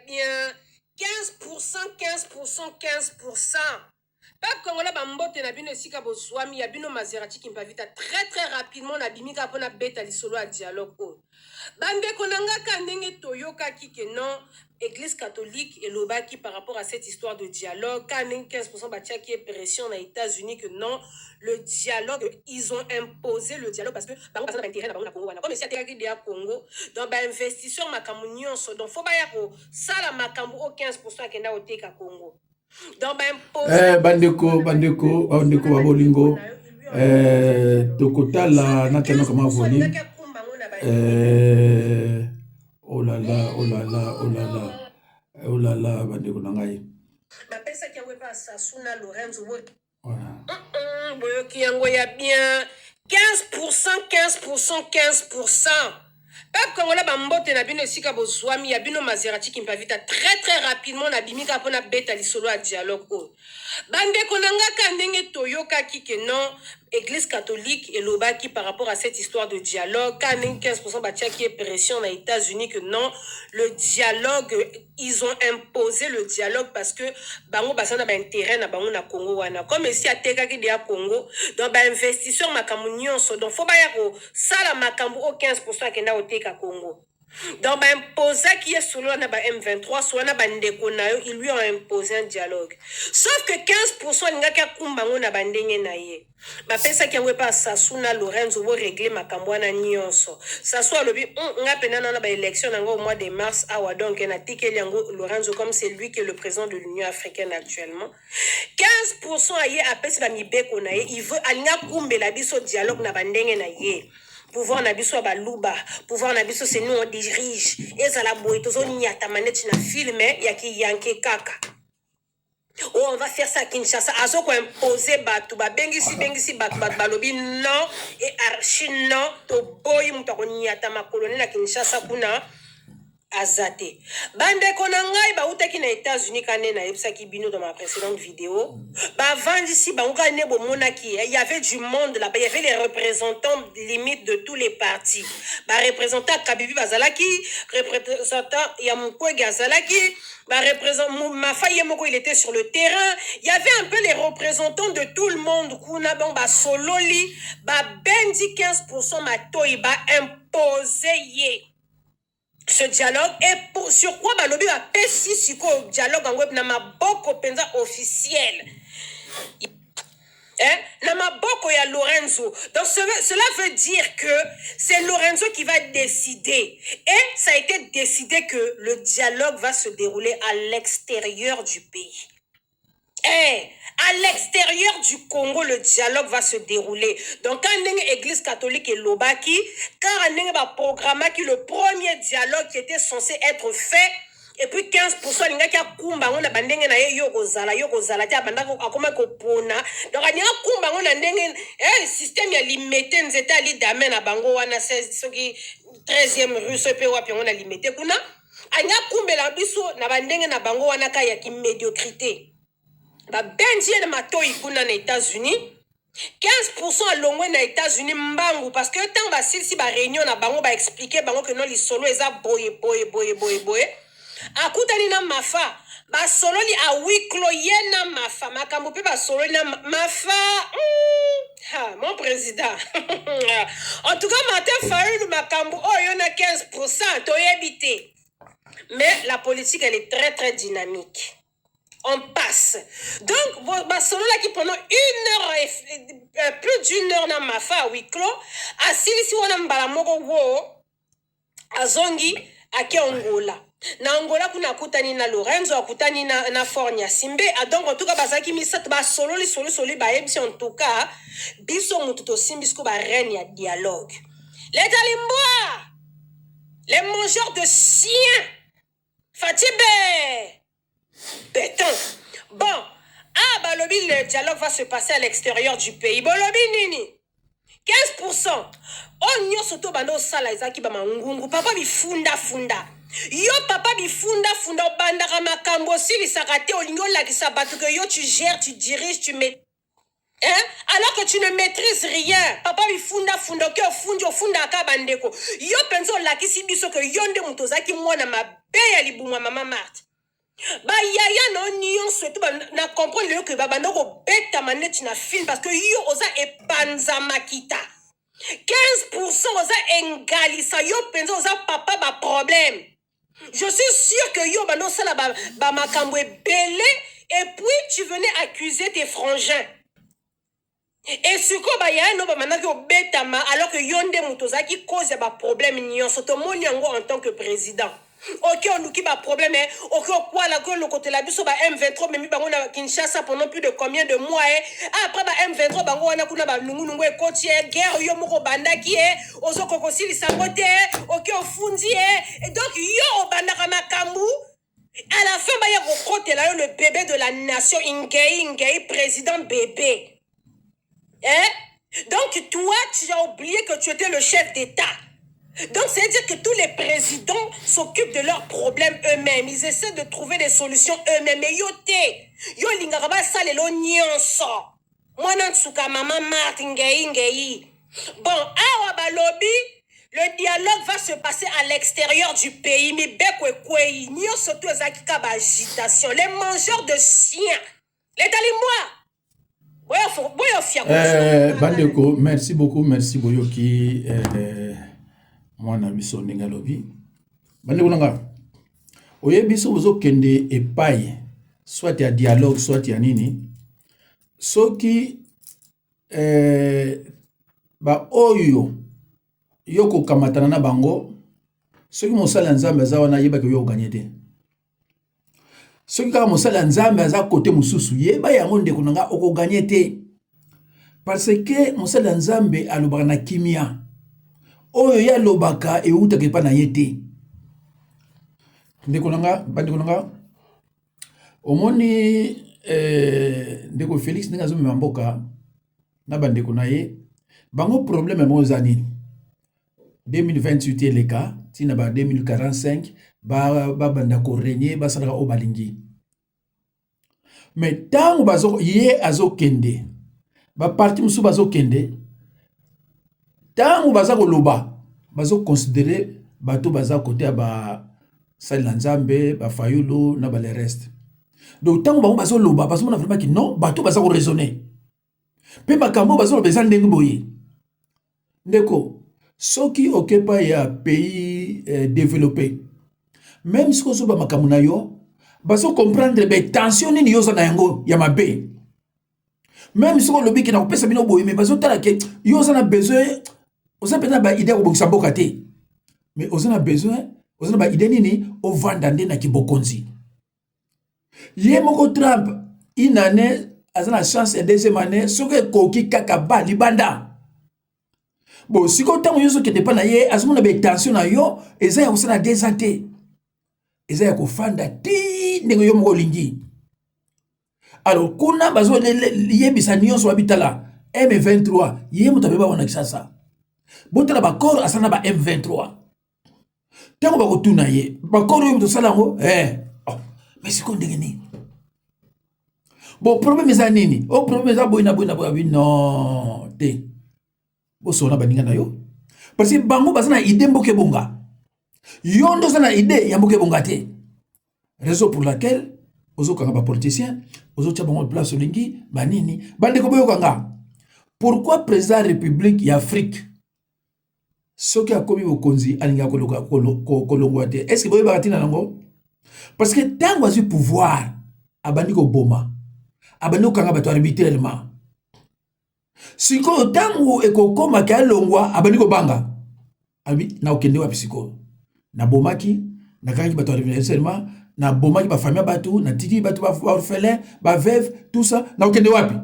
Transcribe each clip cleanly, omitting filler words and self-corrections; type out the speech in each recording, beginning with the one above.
bien 15%, 15%, 15%. Peuple congolais bambote na bino esika bozwami ya bino Maserati qui mpa vita très rapidement na bimika pona beta lisolo ya dialogue o. Bande konanga kandenge toyoka ki non Église catholique et lobaki par rapport à cette histoire de dialogue kandenge 15% batia qui est pression aux États-Unis que non le dialogue ils ont imposé le dialogue parce que bango bazana intérêt na bango na Congo wana comme si atekaki de Congo donc ba investisseur makambo nyonso donc faut ba ya ko sala makambo au 15% akenda oteka Congo. Bandeko babolingo tokotala nakeno kama voni oh là là bandeko nangai bapesa ki yango pa Sasuna Lorenzo boyoki yango ya bien 15%, 15%, 15%. Peuple congolais bambote na bino esika bozwami ya bino Maserati qui mpa vita très rapidement na bimika pona beta lisolo ya dialogue o. Bande konanga kandenge toyoka ki non Église catholique et lobaki par rapport à cette histoire de dialogue kandenge 15% batia qui est pression aux États-Unis que non le dialogue ils ont imposé le dialogue parce que bango basana ba intérêt na bango na Congo wana comme si atekaki de Congo donc ba investisseur makambo nyonso donc faut ba ya ko sala makambo au 15% akenda oteka Congo. Donc, bah, imposer qui est solo na ba M23, soit na bandeko na yo, ils lui ont imposé un dialogue. Sauf que 15% n'ga kia kumbango na bandenge na ye. Ba pesa ki yango pa Sasuna Lorenzo wo régler makambo na nyonso. Sasua lobi nga pena na ba élection nango au mois de mars awa donc na tikeli yango Lorenzo comme c'est lui qui est le président de l'Union africaine actuellement. 15% aye apesi ba mibeko na ye, il veut alinga kumbela biso dialogue na bandenge na ye. Pouvoir nabiso baluba, pouvoir nabiso c'est nous on dirige. Et ça la boy tozo nyata maneti na filme yaki yanke kaka. Oh on va faire ça à Kinshasa. Azo ko imposer batu ba bengisi batu balobi non et archi non to boy mutako nyata makoloni na Kinshasa kuna azate. Bande konangai ba utaki na États-Unis kane na yebsa ki bino dans ma précédente vidéo. Ba vendisi ba uka ne bo monaki, il y avait du monde là-bas, il y avait les représentants limite de tous les partis. Ba représentant Kabibi bazalaki, représentant Yamukwe Gazalaki, ba représentant Mafaye Moko il était sur le terrain. Il y avait un peu les représentants de tout le monde kuna bon ba sololi, ba bendi 15% ma toiba imposé ye. Ce dialogue est pour sur quoi balobi a pesi siko dialogue en web na maboko penza officiel. Na maboko ya Lorenzo. Donc cela veut dire que c'est Lorenzo qui va décider. Et ça a été décidé que le dialogue va se dérouler à l'extérieur du pays. À l'extérieur du Congo, le dialogue va se dérouler. Donc, quand l'église catholique est Lobaki, quand on a programmé le premier dialogue qui était censé être fait, et puis 15% linga kia kumba ngona bandenge na ye yokozala tia bandako akoma ko pona donc anya kumba ngona ndenge système ya limité nzeta ali dame na bango wana soki 13e rue sope wapi ngona limité kuna anya kumbela biso na bandenge na bango wana ka ya ki médiocrité. Ba benji na matoi kuna na États-Unis 15% à longwe na États-Unis mbangu parce que tant ba si ba réunion na bango ba expliquer bango que non li solo eza boye akutani na mafa ba solo li a wiklo yena mafa makambo pe ba solo na mafa mon président en tout cas Martin Fayulu makambo oyo na 15% to yebité mais la politique elle est très dynamique. On passe. Donc, Barcelone là qui pendant plus d'une heure dans ma fa à huis clos, à si on a mbalamoko wo, à Zongi, à Angola. Na Angola kuna kutani na Lorenzo, akutani na Fornia Simbe, a donc en tout cas bazaki misat ba solo ba ebsi en tout cas, biso mututo simbisko ba reine ya dialogue. Les Talimbois, les mangeurs de chiens, Fatibé. Béton. Bon, balobi, le dialogue va se passer à l'extérieur du pays. Bolobi nini 15%. On nyo soto bando sala ezaki ba mangungu. Papa bi funda. Yo papa bi funda bandaka makambo sili sakate olingo la ki sabatu que yo tu gères, tu diriges, tu mets alors que tu ne maîtrises rien. Papa bifunda funda ke ofundi ofunda akabandeko. Yo penzo lakisi biso ke yonde mutozaki mwana mabe ya libumwa mama Marthe. Ba yaya no nyonso etu na comprendre le que babando ko beta maneti na film parce que yo oza epanza makita. 15% oza engalisa yo penzo oza papa ba problème. Je suis sûr que yo bando sala ba makambo ebele et puis tu venais accuser tes frangins. Et ce que ba yaya no ba manaki obetama alors que yonde mutozaki cause ya ba problème nyonso to moni yango en tant que président. Ok, on nous qui a problème, ok, quoi là, que le côté la biso ba M23, mais mi bango na Kinshasa pendant plus de combien de mois, après ba M23, bango wana kuna ba nungu e koti, guerre yo moko banda ki ozo kokosi li sabote, ok, au fundi, et donc yo banda kama kambu, à la fin ba ya kokote là le bébé de la nation, Ingei, président bébé. Donc toi, tu as oublié que tu étais le chef d'État. Donc, c'est-à-dire que tous les présidents s'occupent de leurs problèmes eux-mêmes. Ils essaient de trouver des solutions eux-mêmes. Mais yo lingaraba salelo nyonso. Mwana nsuka mama Marthe ngei. Bon, awa balobi, le dialogue va se passer à l'extérieur du pays. Mi beko kwei, nyonso to ezaki ka ba agitation. Les mangeurs de chiens. Les dalimois. Bandeko, merci beaucoup, merci Boyoki. Mwana biso ndenge lobi bande kunanga oye biso bozo kende epai soit ya dialogue soit ya nini soki ba oyo yoko kamatana na bango soki mosala nzambe za wana yeba ke yo gagner te soki ka mosala nzambe za côté mususu yeba yango ndeko nanga oko gagner te parce que mosala nzambe alobaka na kimia oyo ya lobaka eutaka epa na ye te ndeko nanga omoni ndeko Félix ndenge azomema mboka na bandeko na ye bango problème mo eza nini 2028 eleka ntina ba 2045 babanda korenie basalaka oyo balingi mais ntango ye azokende baparti mosusu bazokende tango baza koloba bazo considérer bato baza côté ya ba sala nzambe ba fayulu na ba le reste donc tango bango bazo loba bazo mona vraiment que non bato baza ko raisonner pe makambo bazo loba za ndenge boye ndeko soki okepa ya pays développé même si ko ba makambo na yo bazo comprendre be tension ni yo za na yango ya mabe même si ko lobi ki na kopesa bino boye mais bazo tala ke yo za na besoin oza pena ba idée ko bokisa mboka te mais oza na besoin oza na ba idée nini o vanda nde na kibokonzi ye moko Trump une année azana chance et deuxième année soke koki kaka ba libanda bon siko tango yoso kete pa na ye azomona be tension na yo eza ya kosala des ans te eza ya kofanda ti ndenge yo moko lingi alors kuna bazo yebisa nyonso babitala M23 ye moto abeba wana kisasa botala bakoro asana ba M23 tango bakotuna ye bakoro yo motosala yango mais siko ndenge nini bon problème eza nini o problème eza boyi na boyi non te bosona baninga na yo parce que bango baza na idée mboke bonga yo ndo za na idée ya mboke bonga te raison pour laquelle ozokanga ba politicien ozotia bango place olingi banini bandeko boyokanga pourquoi président de la République ya Afrique soki akomi bokonzi alinga kolongwa te est-ce que boyeba tina nango parce que tango azwi pouvoir abandi ko boma abandi kokanga bato arbitrairement sikoyo tango ekokoma ka longwa abandi ko banga abi na okende wapi sikoyo na bomaki na kangi bato arbitrairement na bomaki ba famille bato na titi bato ba orphelin ba veuve tout ça na okende wapi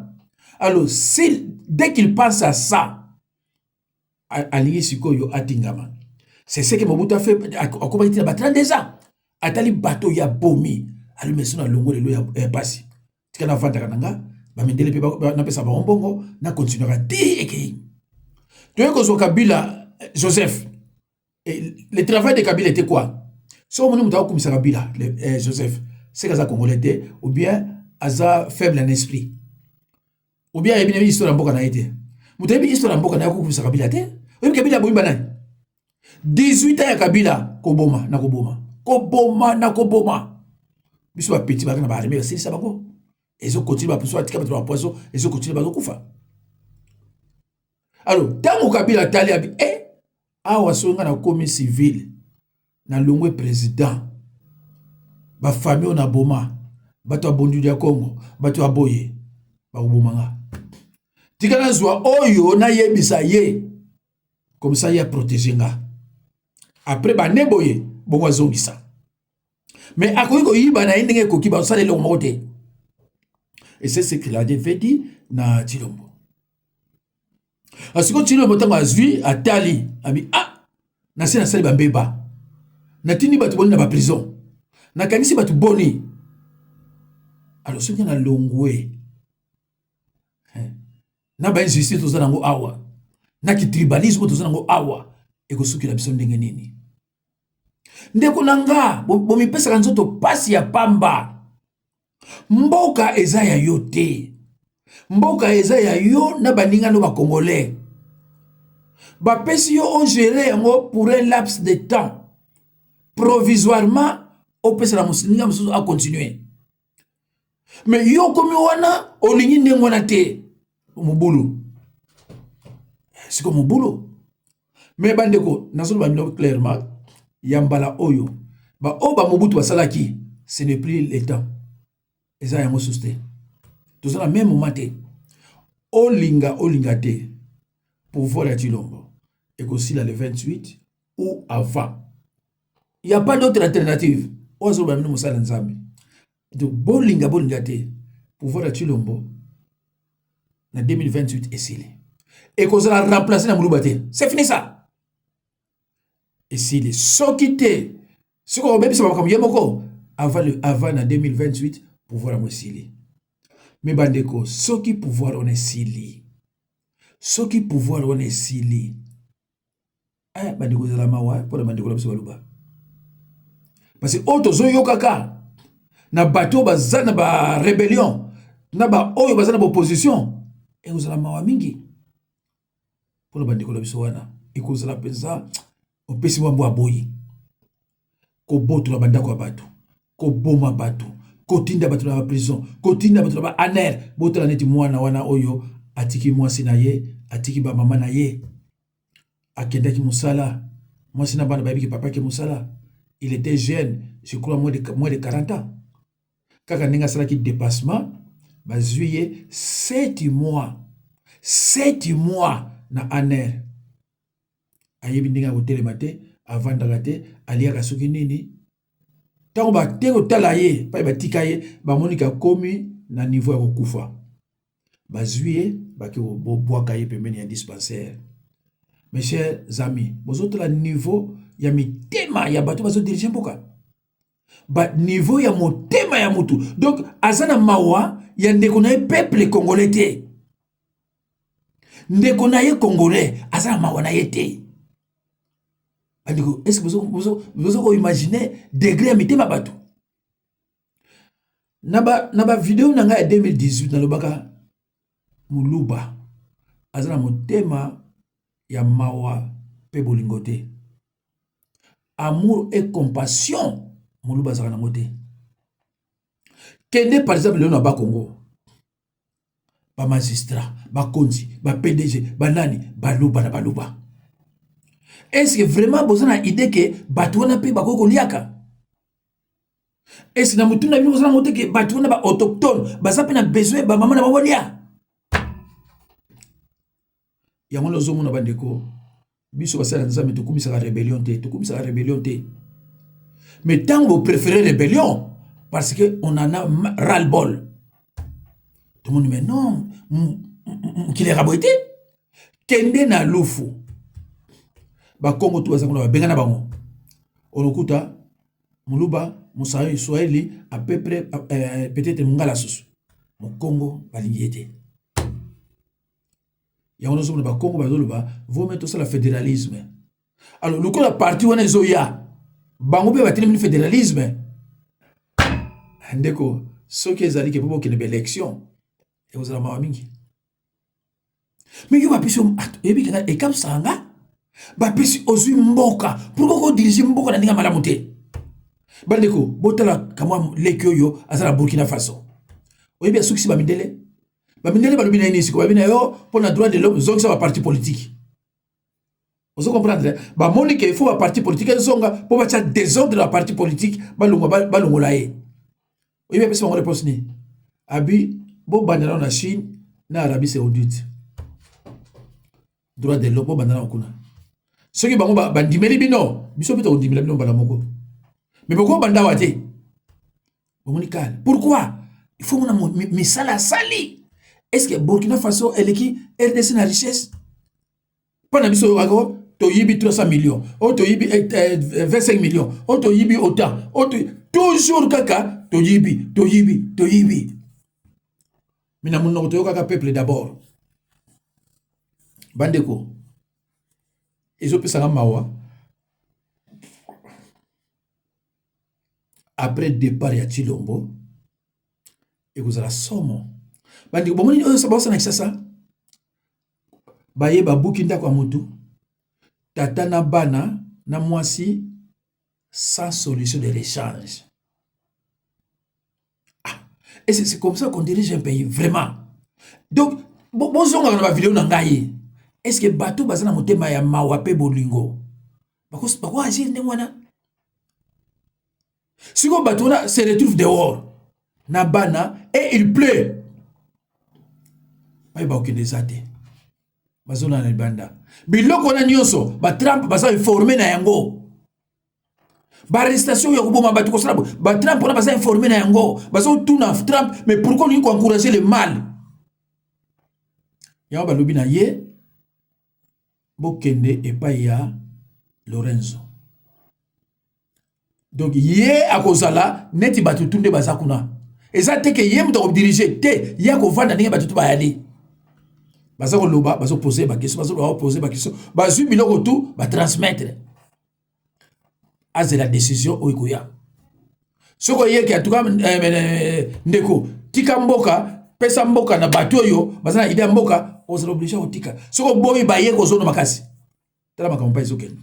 alors dès qu'il pense à ça alingi sikoyo atingama c'est ce que Mobutu a fait akoma iti na 32 ans atali bato ya bomi alumeso na longo lelo ya pasi tika na vanda kananga ba mendele pe na pesa ba mbongo na continuera ti ekei to ko zo Kabila Joseph et le travail de Kabila était quoi so moni muta ko Kabila Joseph c'est kaza congolais ou bien aza faible en esprit ou bien il y a une histoire en boka na été. Vous avez une histoire en boka na yako kubisa Kabila te. Vous Kabila boimba na 18 ans ya Kabila koboma na koboma. Koboma na koboma. Biso ba petit ba na ba armée c'est ça bako. Ezo continue ba poso atika ba poso, ezo continue ba kufa. Alors, tango Kabila tali abi awa songa na komi civil na longwe président ba famille na boma bato abondu ya Congo bato aboye ba ubomanga tika na zwa oyo na yebisa ye comme ça ya protéger nga après ba neboye bongo zongisa mais akoyi ko yiba na ndenge ko kiba sale lo mote et c'est ce qu'il a dit na Chilombo asiko Chilombo tango azwi atali ami na sena sale bambeba na tini bato boni na ba prison na kanisi bato boni alors soki na longwe na ba injustice to zanango awa na ki tribalisme to zanango awa eko soki na biso ndenge nini ndeko nanga bomi pesa kanzo to pasi ya pamba mboka eza ya yo te mboka eza ya yo na baninga no ba congolais ba pesi yo on gérer yango pour un laps de temps provisoirement au pesa la musininga mususu a continuer mais yo komi wana olingi ndengo na te mubulu c'est comme mubulu mais bandeko nasolo ba mino clairement yambala oyo ba oba mobutu basalaki ce n'est plus le temps eza yango susté tout ça la même moment te olinga te pouvoir ya Chilombo et aussi le 28 ou avant il n'y a pas d'autre alternative ozo ba mino musala nzambe donc bolinga te pouvoir ya Chilombo na 2028 esili et qu'on sera remplacé na Muluba te c'est fini ça esili soki te siko obebisa makambo yemoko avant na 2028 pouvoir ya esili mais bandeko soki pouvoir on esili soki pouvoir on esili bandeko zala mawa pour bandeko la biso baluba parce que auto zo yokaka na bato bazana ba rébellion na ba oyo bazana ba opposition et vous allez mawa mingi pour le bandiko la biso wana et vous allez penser au pesi wa mwa boyi ko boto la bandako bato ko boma bato ko tinda bato na prison ko tinda bato na aner boto la neti mwana wana oyo atiki mwasi na ye atiki ba mama na ye akenda ki musala mwasi na bana babi papa ki musala il était jeune je crois moins de 40 ans kaka ninga sala ki dépassement bazuye 7 mois na aner ayebi ndinga hotel mate avant d'arrêter aliaka soki nini tango ba teko tala ye pa ba tika ye ba monika komi na niveau ya kokufa bazuye baki boboaka ye pembeni ya dispensaire. Mes chers amis, vous autres la niveau ya mitema ya bato bazo diriger mboka ba niveau ya motema ya mutu donc azana mawa ya ndeko na peuple congolais te ndeko na ye congolais azana mawa na ye te est-ce que vous imaginez degré ya mitema bato na ba vidéo na nga ya 2018 na lobaka Muluba azana motema ya mawa pe bolingo te amour et compassion Muluba zaka na mote kende par exemple le ba Congo ba magistrat ba konzi ba PDG ba nani ba luba est-ce que vraiment bozana idée que bato wana pe bakoko liaka est-ce na mutu na bino bozana mote que bato wana ba autochtone baza pe na besoin ba mama na babolia yango lozo mona bandeko biso basala nzambe tukumisaka rébellion te mais tant vous préférez rébellion parce que on en a ras-le-bol tout le monde mais non qu'il est raboté kende na lufu ba Congo tu bazakona ba bengana bango olokuta Muluba Musayi Swahili à peu près peut-être mungala susu mo Congo balingiete ya on a ba Congo bazoloba vous mettez ça le fédéralisme alors le coup la partie on est zoya bango be bateli le fédéralisme ndeko ce qui est allé que pour qu'il y ait élection et vous allez voir mingi Mais yo bapesi et comme sanga bapesi ozui mboka pourquoi ko diriger mboka na ndinga malamu te bandeko botala kamwa leki oyo azala Burkina Faso oyebi asukisi bamindele balobi na ini siko babi na yo pour na droit de l'homme zongisa ba parti politique ozo comprendre bamoni ke il faut ba parti politique ezonga po batia désordre de la parti politique balongola ye oyebi apesi bango réponse ni abi bo bandana na Chine na Arabie Saoudite droit de l'homme bandana okuna soki bango bandimeli bino biso bito ondimela bino bala moko mais pourquoi banda wate bomoni kale pourquoi il faut mona misala sali est-ce que Burkina Faso eleki RDC na richesse pana biso wako to yibi 300 millions o to yibi 25 millions o to yibi autant o to toujours kaka to yibi mina munoko to kaka peuple d'abord bandeko ezopesanga mawa après départ ya Chilombo ekozala somo bandeko bomoni oyo sabasa na kisasa baye babuki ndako ya mutu tata na bana na mwasi sans solution de l'échange. Et c'est comme ça qu'on dirige un pays vraiment. Donc bonjour na ba vidéo na ngai. Est-ce que bateau bazana motema ya mawa pe bolingo bako agir ne wana si ko bateau na se retrouve dehors na bana et il pleut ba okende zate bazona na banda biloko na nyonso ba Trump baza informé na yango ba arrestation ya kuboma batu ko sala ba Trump na baza informé na yango bazo tuna Trump mais pourquoi lui encourager le mal ya ba lobi na ye bokende epai ya Lorenzo donc ye akozala neti batu tunde baza kuna eza te ke ye muto diriger te ya ko vanda ninga batu ba yali baza ko loba bazo poser ba question bazo loba poser ba question bazu biloko tout ba transmettre as de la décision oikoya soko ye ki en tout cas ndeko tika mboka pesa mboka na batu yo baza na idée mboka on s'oblige à otika soko boyi ba ye ko zono makasi tala makambo ezoken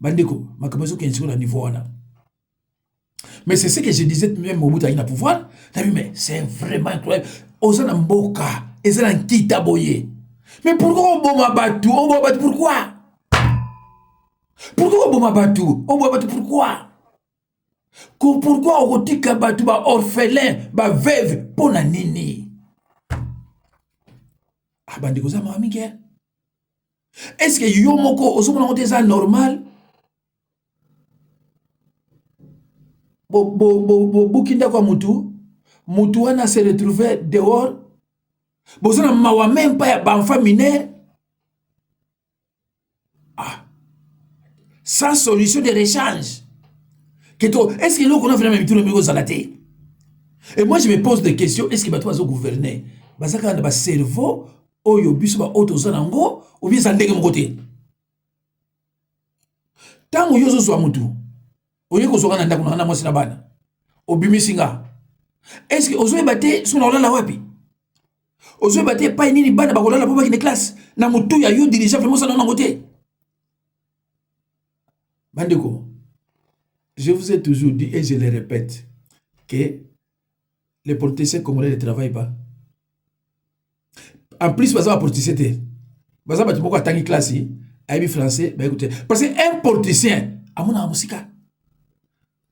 bandeko makambo ezoken sur le niveau wana. Mais c'est ce que je disais même Mobutu ina pouvoir mais c'est vraiment incroyable ozana mboka ezana nkita boye mais pourquoi oboma batu pourquoi oboma batu pourquoi okotika batu ba orphelin ba veuve pona nini bandeko za mamike est-ce que yo moko ozomona ngote eza normal bukinda kwa mutu wana se retrouver dehors bozana mawa même pas ya banfa mineur sans solution de rechange est-ce que l'on a vraiment tout le monde zalaté et moi je me pose des questions est-ce que bato bazo gouverner bazaka na ba cerveau oyo biso ba auto zanango ou bien zandenge mon côté tango yozo zo mutu oye ko zoka na ndako na mwasi na bana obimisinga est-ce que ozo ebate sona olala wapi ozo ebate pa nini bana bakolala po bakine classe na mutu ya yo dirigeant vraiment sana na côté bandeko je vous ai toujours dit et je le répète que les politiciens congolais ne travaillent pas. En plus, parce que les politiciens, parce que beaucoup de classe, ils français, écoutez, parce qu'un politicien, à mon amusika,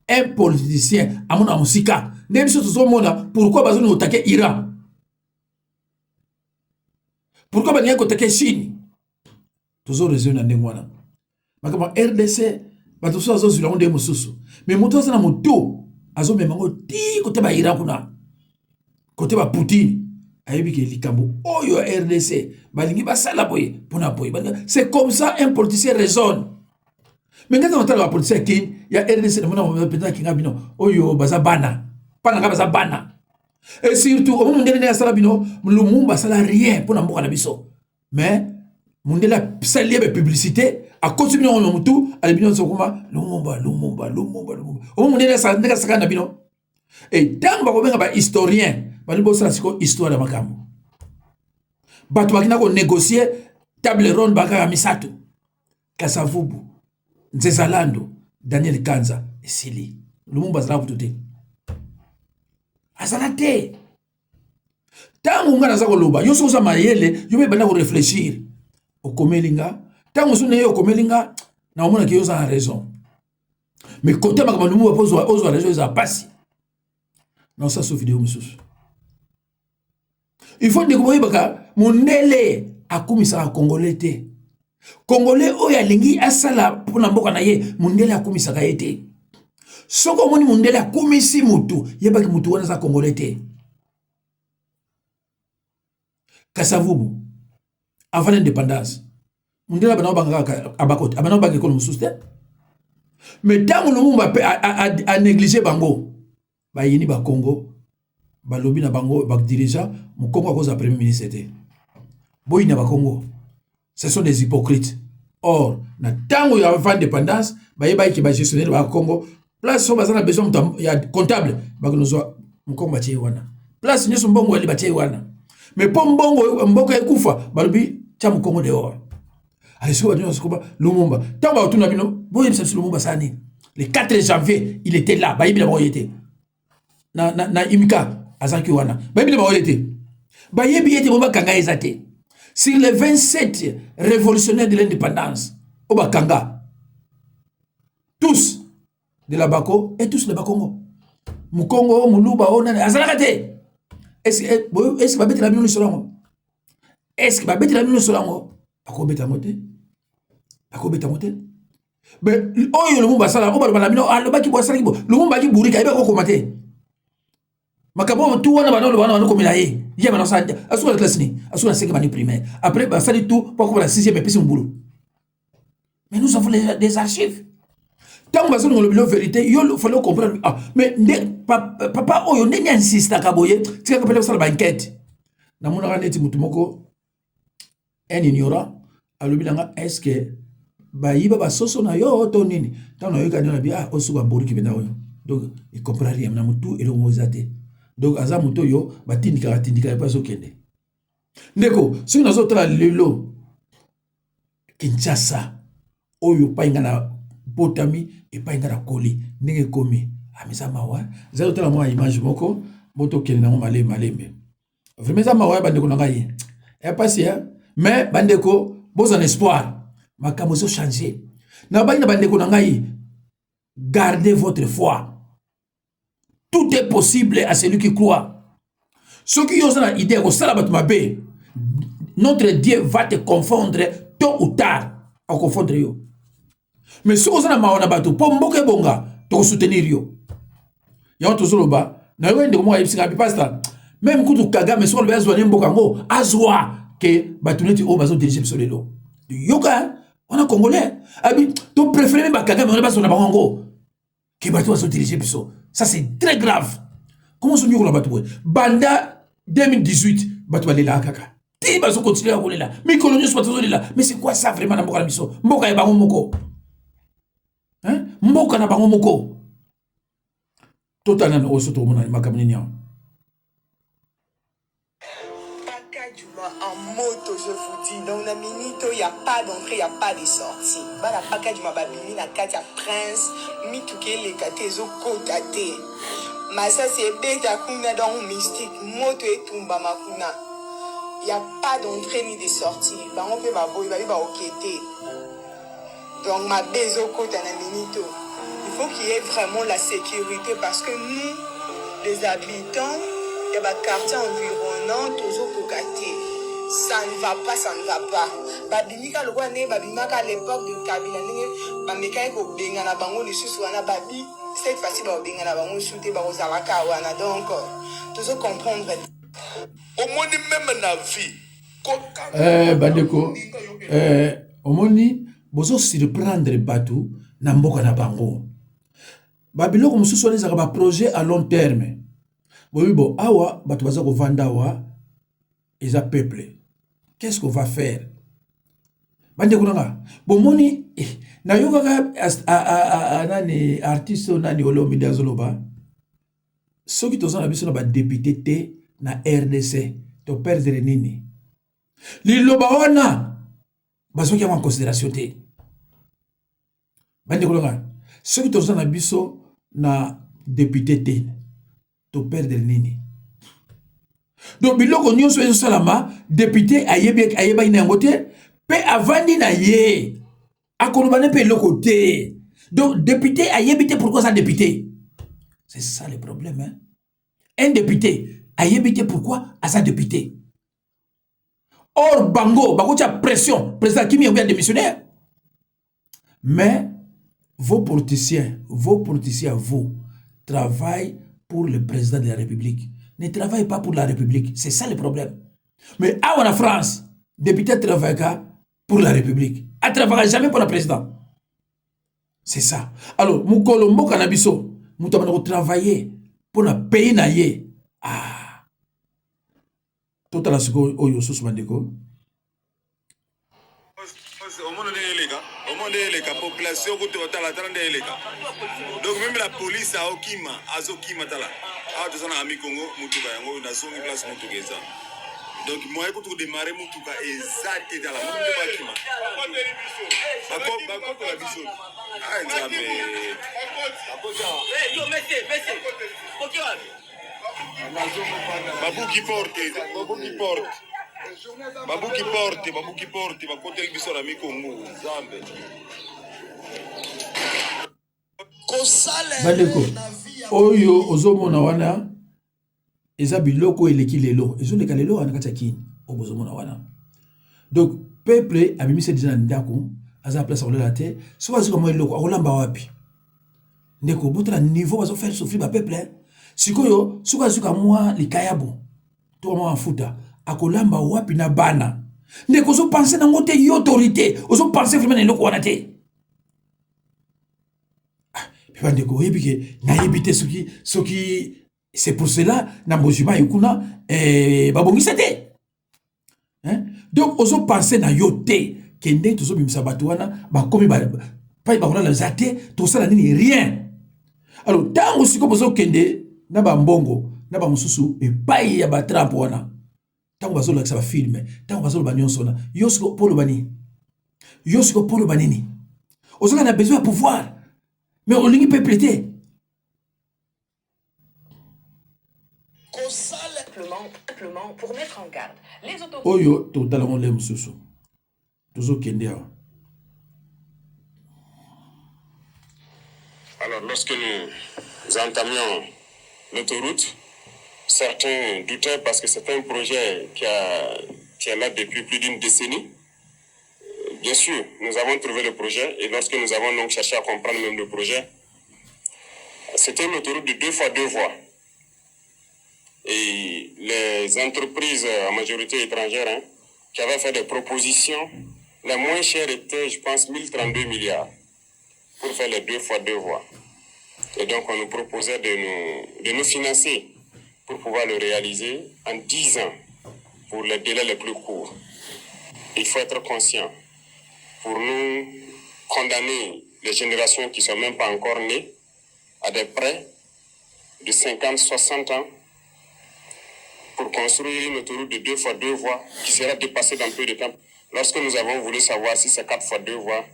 un politicien, à mon amusika, même si tout le monde, pourquoi parce que nous attaquons Iran? Pourquoi parce que nous attaquons Chine? Toujours raison dans les mois. Mais comme RDC, parce que nous avons des moussus, mais nous avons des motos, nous avons des motos, côté ba Iran kuna, côté ba Poutine. Ayebi ke likambo oyo RDC balingi basala boye pona boye c'est comme ça un politicien raisonne mais quand on entend un politicien qui ya RDC na peut-être kinga bino oyo bazabana pana ka bazabana et surtout au moment ndene ya sala bino Lumumba sala rien pona mboka na biso mais mundela sali be publicité à cause bino on mutu ali bino sokoma Lumumba au moment ndene sala ndeka saka na bino et tant ba ko benga ba historien bali bo sala siko histoire ya makambo bato bakina ko négocier table ronde bakaka misato Kasavubu Nzezalando Daniel Kanza esili Lumumba azala kutu te azala te tango nga naza koloba yo soza mayele yo mpe banda ko réfléchir okomeli nga tango so neye okomeli nga na omona ke yo za raison mais côté makambo Lumumba po ozwa raison eza pasi na ça so vidéo mususu il faut ndeko boyebaka mondele akumisaka congolais te congolais oyo alingi asala mpona mboka na ye mondele akumisaka ye te soko omoni mondele akumisi mutu yebaki mutu wana aza congolais te Kasavubu avant l'indépendance mondele abana obangaka abakoti abana obanga ekolo mosusu te mais ntango Lumumba mpe a négligé bango bayini bakongo balobi na bango badirija mokongo akoza premier ministre te boyina bakongo ce sont des hypocrites or na tango ya avant indépendance bayebaki ba gestionnaire ba Congo place so bazana besoin ya comptable bakonozwa mokongo batie wana place nyeso mbongo ali batie wana mais po mbongo mboka ekufa balobi tia mokongo dehors alesiko badino sikoba Lumumba tango otuna bino boye msa Lumumba sani le 4 janvier il était là bayibi la boyete na imika azaki wana bayibi la boyete bayibi yete bomba kanga ezate sur les 27 révolutionnaires de l'indépendance au Bakanga, tous de la Bako et tous de Bakongo. Mukongo, Muluba, Onane, Azalakate. Est-ce que Babette la mine sur est-ce que Babette la mine sur l'ango? Ako betamote? Ako betamote? Mais, oh, le Mumba Sala, oh, la mine, ah, le Baki Boissari, le Mumba qui bourrique, il va commenter. Makabo, tout, on a comme il a eu. Il y a maintenant ça, à la classe ni, à la 5e année primaire. Après, bah, ça dit tout, pour qu'on la 6e et puis son boulot. Mais nous avons des archives. Tant que nous avons la vérité, il faut comprendre. Ah, mais papa, oh, on insiste à Kaboye, tu as appelé ça la banquette. Dans mon année, tu m'as un ignorant, à l'obédience, est-ce que, bah, il va soso na yo, tonini. Tant que nous avons bien, on se voit bourri qui vient d'ailleurs. Donc, il comprend rien, mais tout et le mot zate. Donc aza muto yo batindika pas okende ndeko soki nazotala lelo Kinshasa oyo painga na botami epai nga na koli ndenge komi amisa mawa zazotala mwa image moko botokende nango malembe vraiment za mawa bandeko na ngai ya pasi mais bandeko boza na espoir makambo zo changer na bani na bandeko na ngai gardez votre foi. Tout est possible à celui qui croit. Ceux qui ont l'idée que notre Dieu va te confondre tôt ou tard. À confondre yo. Mais ceux qui ont l'idée pour mboke bonga, te soutenir yo. Y'a tout solo ba. Na yo ndeko mo yebisika pastor. Même kutu Kagame so le azwa mboka ngo azwa que batuneti o bazo diriger sur lelo. Yoka on a congolais. Abi to préférer ba Kagame on ba so na bango. Que bato bazo diriger biso. Ça c'est très grave. Comment sont nous la bateau? Banda 2018, bateau là kaka. Ti baso continuer à rouler là. Mais coloniaux soit là. Mais c'est quoi ça vraiment na mboka biso? Mboka ya bango moko. Hein? Mboka na bango moko. Totalement au soto mona makamni nya. En moto, je vous dis, dans la minute, il n'y a pas d'entrée, il n'y a pas de sortie. Bah, la package m'a babini, la Katia Prince, mitouké les katezo kotate. Mais ça, c'est bête à kuna dans un mystique, moto et tumba makuna. Il n'y a pas d'entrée ni de sortie. Bah, on peut ma boy, bah, il va okete. Donc, ma bezo kote à la minute. Il faut qu'il y ait vraiment la sécurité parce que nous, les habitants, il y a des quartiers environnants, toujours kokaté. Ça ne va pas, ça ne va pas. Babimika le roi né, babimaka à l'époque de Kabila, babimika ko benga na bango le sous wana babi. Cette fois-ci ba benga na bango souté ba ozalaka wana donc toujours comprendre. Omoni même na vie. Bandeko omoni bozo surprendre batu na mboka na bango. Babiloko mususu wana ezaka ba projet à long terme. Bo awa batu baza ko vanda awa eza peuple. Qu'est-ce qu'on va faire? Bande kunanga. Bomoni na yoga nani artiste nani olomi dazoloba. Soki tozana biso na ba député te na RDC to perdre nini. liloba wana bazoki en considération te bande kolonga soki toza na biso na député te to perdre nini donc biloko nyonso ezosalama député ayeba ina yango te pe avandi na ye akoloba ne pe eloko te donc député ayebi te pourquoi ça député c'est ça le problème hein? Un député ayebi te pourquoi à sa député. Or bango bakotia pression président Kimi est bien démissionnaire mais vos politiciens vous travaillent pour le président de la République, ne travaillent pas pour la République, c'est ça le problème. Mais à en France député travaille pour la République, ne travaille jamais pour le président, c'est ça. Alors mukolo mboka na biso mutamana ko travailler pour le pays na ye. Ah tout à la seconde oyo soso bandeko au monde la population donc même la police a okima azokima tala a de sana ami Congo mutuka yango na songi place mutuka donc moi écoute démarrer mutuka exact dans la mutuka bako la biso ah nzambe yo messez OK Babou qui porte, va côté le biso la mi Congo, Zambe. bandeko oyo ozomona wana eza biloko eleki lelo ezoleka lelo wana kati ya kini obozomona wana donc peuple abimise déjà ndako aza place olela te so bazuka mo eloko akolamba wapi ndeko butala niveau bazo faire souffrir ba peuple sikoyo so bazuka mwa likayabo to mwa mafuta akolamba wapi na bana ndeko zo penser nango te autorité ozo penser vraiment na eloko wana te. Bandeko yebike na yebite soki c'est pour cela na mbojima yukuna babongisa te hein donc ozo penser na yote kende tozo bimisa batu wana bakomi ba kona la zate to sala nini rien. Alors tango siko bozo kende na ba mbongo na ba mususu epai ya ba Trump wana tango bazo la ba film tango bazo ba nyonso na yosiko polo banini ozo na besoin de pouvoir. Mais on ne peut prêter. Simplement pour mettre en garde les autorités. Oyo, totalement les moussous. Toujours Kendia. Alors, lorsque nous entamions l'autoroute, certains doutaient parce que c'est un projet qui est là depuis plus d'une décennie. Bien sûr, nous avons trouvé le projet et lorsque nous avons donc cherché à comprendre même le projet, c'était une autoroute de 2 fois 2 voies. Et les entreprises, en majorité étrangères, qui avaient fait des propositions, la moins chère était, je pense, 1032 milliards pour faire les 2 fois 2 voies. Et donc, on nous proposait de nous financer pour pouvoir le réaliser en 10 ans, pour les délais les plus courts. Il faut être conscient. Pour nous condamner les générations qui ne sont même pas encore nées à des prêts de 50-60 ans pour construire une autoroute de 2 fois 2 voies qui sera dépassée dans peu de temps. Lorsque nous avons voulu savoir si c'est 4 fois 2 voies,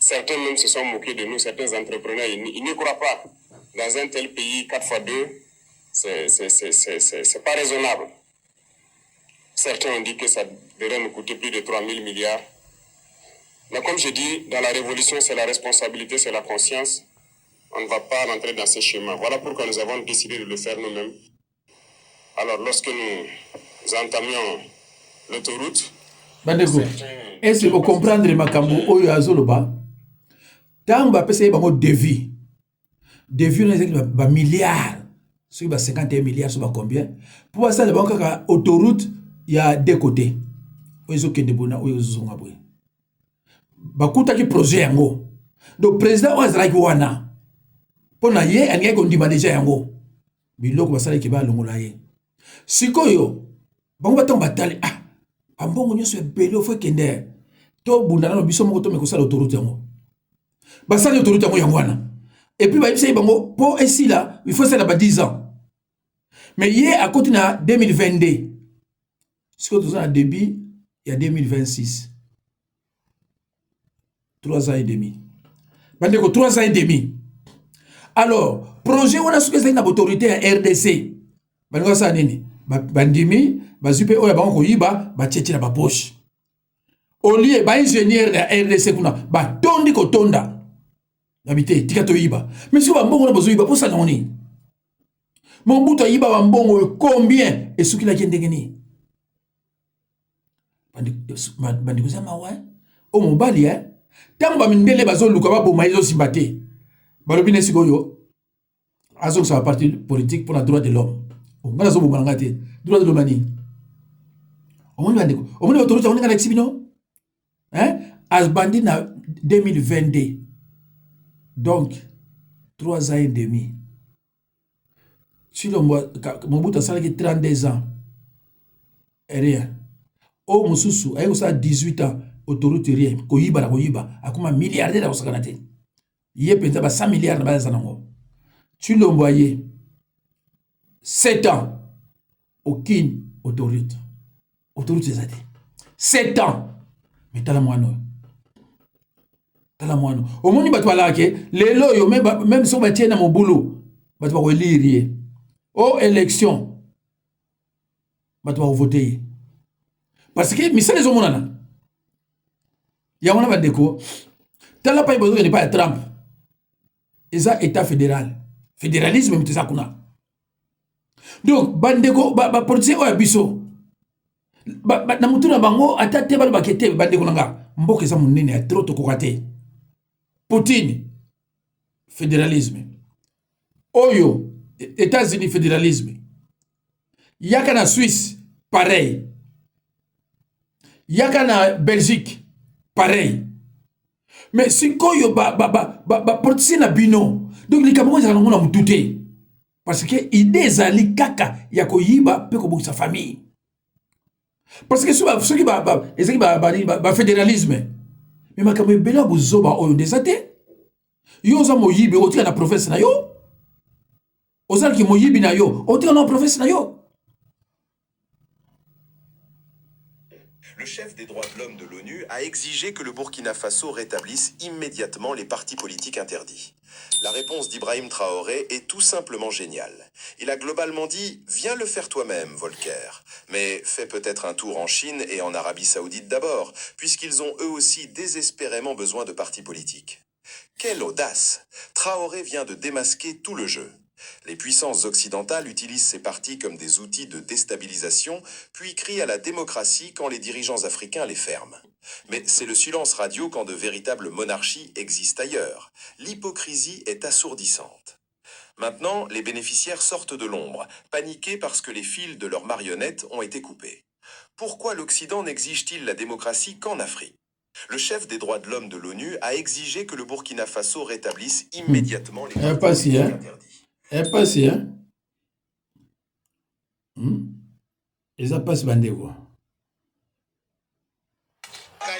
certains même se sont moqués de nous, certains entrepreneurs, ils n'y croient pas. Dans un tel pays, 4 fois 2, c'est pas raisonnable. Certains ont dit que ça devrait nous coûter plus de 3 000 milliards. Mais comme je dis, dans la révolution, c'est la responsabilité, c'est la conscience. On ne va pas rentrer dans ces chemins. Voilà pourquoi nous avons décidé de le faire nous-mêmes. Alors, lorsque nous entamions l'autoroute... Bandeko, est-ce que vous comprenez makambo oyo azoloba? Tant ba pesa bango devis. Devis na ezaki ba milliards. Soki ba 51 milliards so ba combien? Pour ça le banque ka autoroute il y a deux côtés. Oyo kende bona oyo zonga boye. Bakutaki projet yango. Donc président Ouazraki wana. Pona ye aniye kondima déjà yango. Biloko basala ki ba longola ye. Sikoyo bango batonga batali ambongo nyonso ebele ofo kende. To bundana no biso moko to mekosala autoroute yango. Basala autoroute yango wana. Et puis ba bango po esi là, il faut ça là 10 ans. Mais hier à côté na 2022. Sikoyo tozana débit il y a 2026. 3 ans et demi. Bandeko, 3 ans et demi. Alors, projet on a souhaité une autorité à RDC. Bandeko ça nini? Bandimi, bazupe oya bango yiba, ba tchétché na ba poche. Au lieu ba ingénieur de RDC kuna, ba tondi ko tonda. Habité tika to yiba. Mais si ba mbongo na bozo yiba pour ça noni. Mon buto yiba ba mbongo combien et ce qu'il a kendengeni. Bandeko ça ma ouais. O mobali hein. Tant ba mindele bazo luka ba boma izo simbate. Balobi ne sikoyo. Azo sa parti politique pour la droit de l'homme. Ngana zo boma ngate. Droit de l'homme ni. Omoni bandeko. Omoni autorité on ngana exibino. Hein? As bandi na 2022. Donc 3 ans et demi. Si l'on voit Mobutu a salé 32 ans. Et rien. Oh mususu ayo sa 18 ans autoroute rien koyiba na koyiba akuma milliardaire na osakana te. Yé penza ba 100 milliards na baza nango. Tu l'envoyais 7 ans aucune autorité. Autorité zate. 7 ans. Mais tala mwano. Tala mwano. Au moni bato balake lelo yo même so batie na mobulu bato ba ko lire. Oh élection. Bato ba voter. Parce que misale zo monana. Ya wana bandeko. Tala pa ibozo ne pas Trump. Eza état fédéral. Fédéralisme mteza kuna. Donc bandeko ba politique o ya biso. Na mutuna bango atate balo bakete bandeko nanga. Mboka eza munene ya trop to kokate. Poutine fédéralisme. Oyo États-Unis fédéralisme. Yaka na Suisse pareil. Yaka na Belgique pareil. Mais si koyo politique na bino. Donc les Camerounais ça ngona mutute. Parce que idée zali kaka ya koyiba pe ko sa famille. Parce que ceux qui ba fédéralisme. Mais makambo bela bozoba oyo ndezate. Yo za moyibi otika na professeur na yo. Ozal ki moyibi na yo, otika na professeur na yo. Le chef des droits de l'homme de l'ONU a exigé que le Burkina Faso rétablisse immédiatement les partis politiques interdits. La réponse d'Ibrahim Traoré est tout simplement géniale. Il a globalement dit « Viens le faire toi-même, Volker ». Mais fais peut-être un tour en Chine et en Arabie Saoudite d'abord, puisqu'ils ont eux aussi désespérément besoin de partis politiques. Quelle audace! Traoré vient de démasquer tout le jeu. Les puissances occidentales utilisent ces partis comme des outils de déstabilisation, puis crient à la démocratie quand les dirigeants africains les ferment. Mais c'est le silence radio quand de véritables monarchies existent ailleurs. L'hypocrisie est assourdissante. Maintenant, les bénéficiaires sortent de l'ombre, paniqués parce que les fils de leurs marionnettes ont été coupés. Pourquoi l'Occident n'exige-t-il la démocratie qu'en Afrique? Le chef des droits de l'homme de l'ONU a exigé que le Burkina Faso rétablisse immédiatement les partis politiques interdits. Elle passe, hein? Et ça passe, bandeko.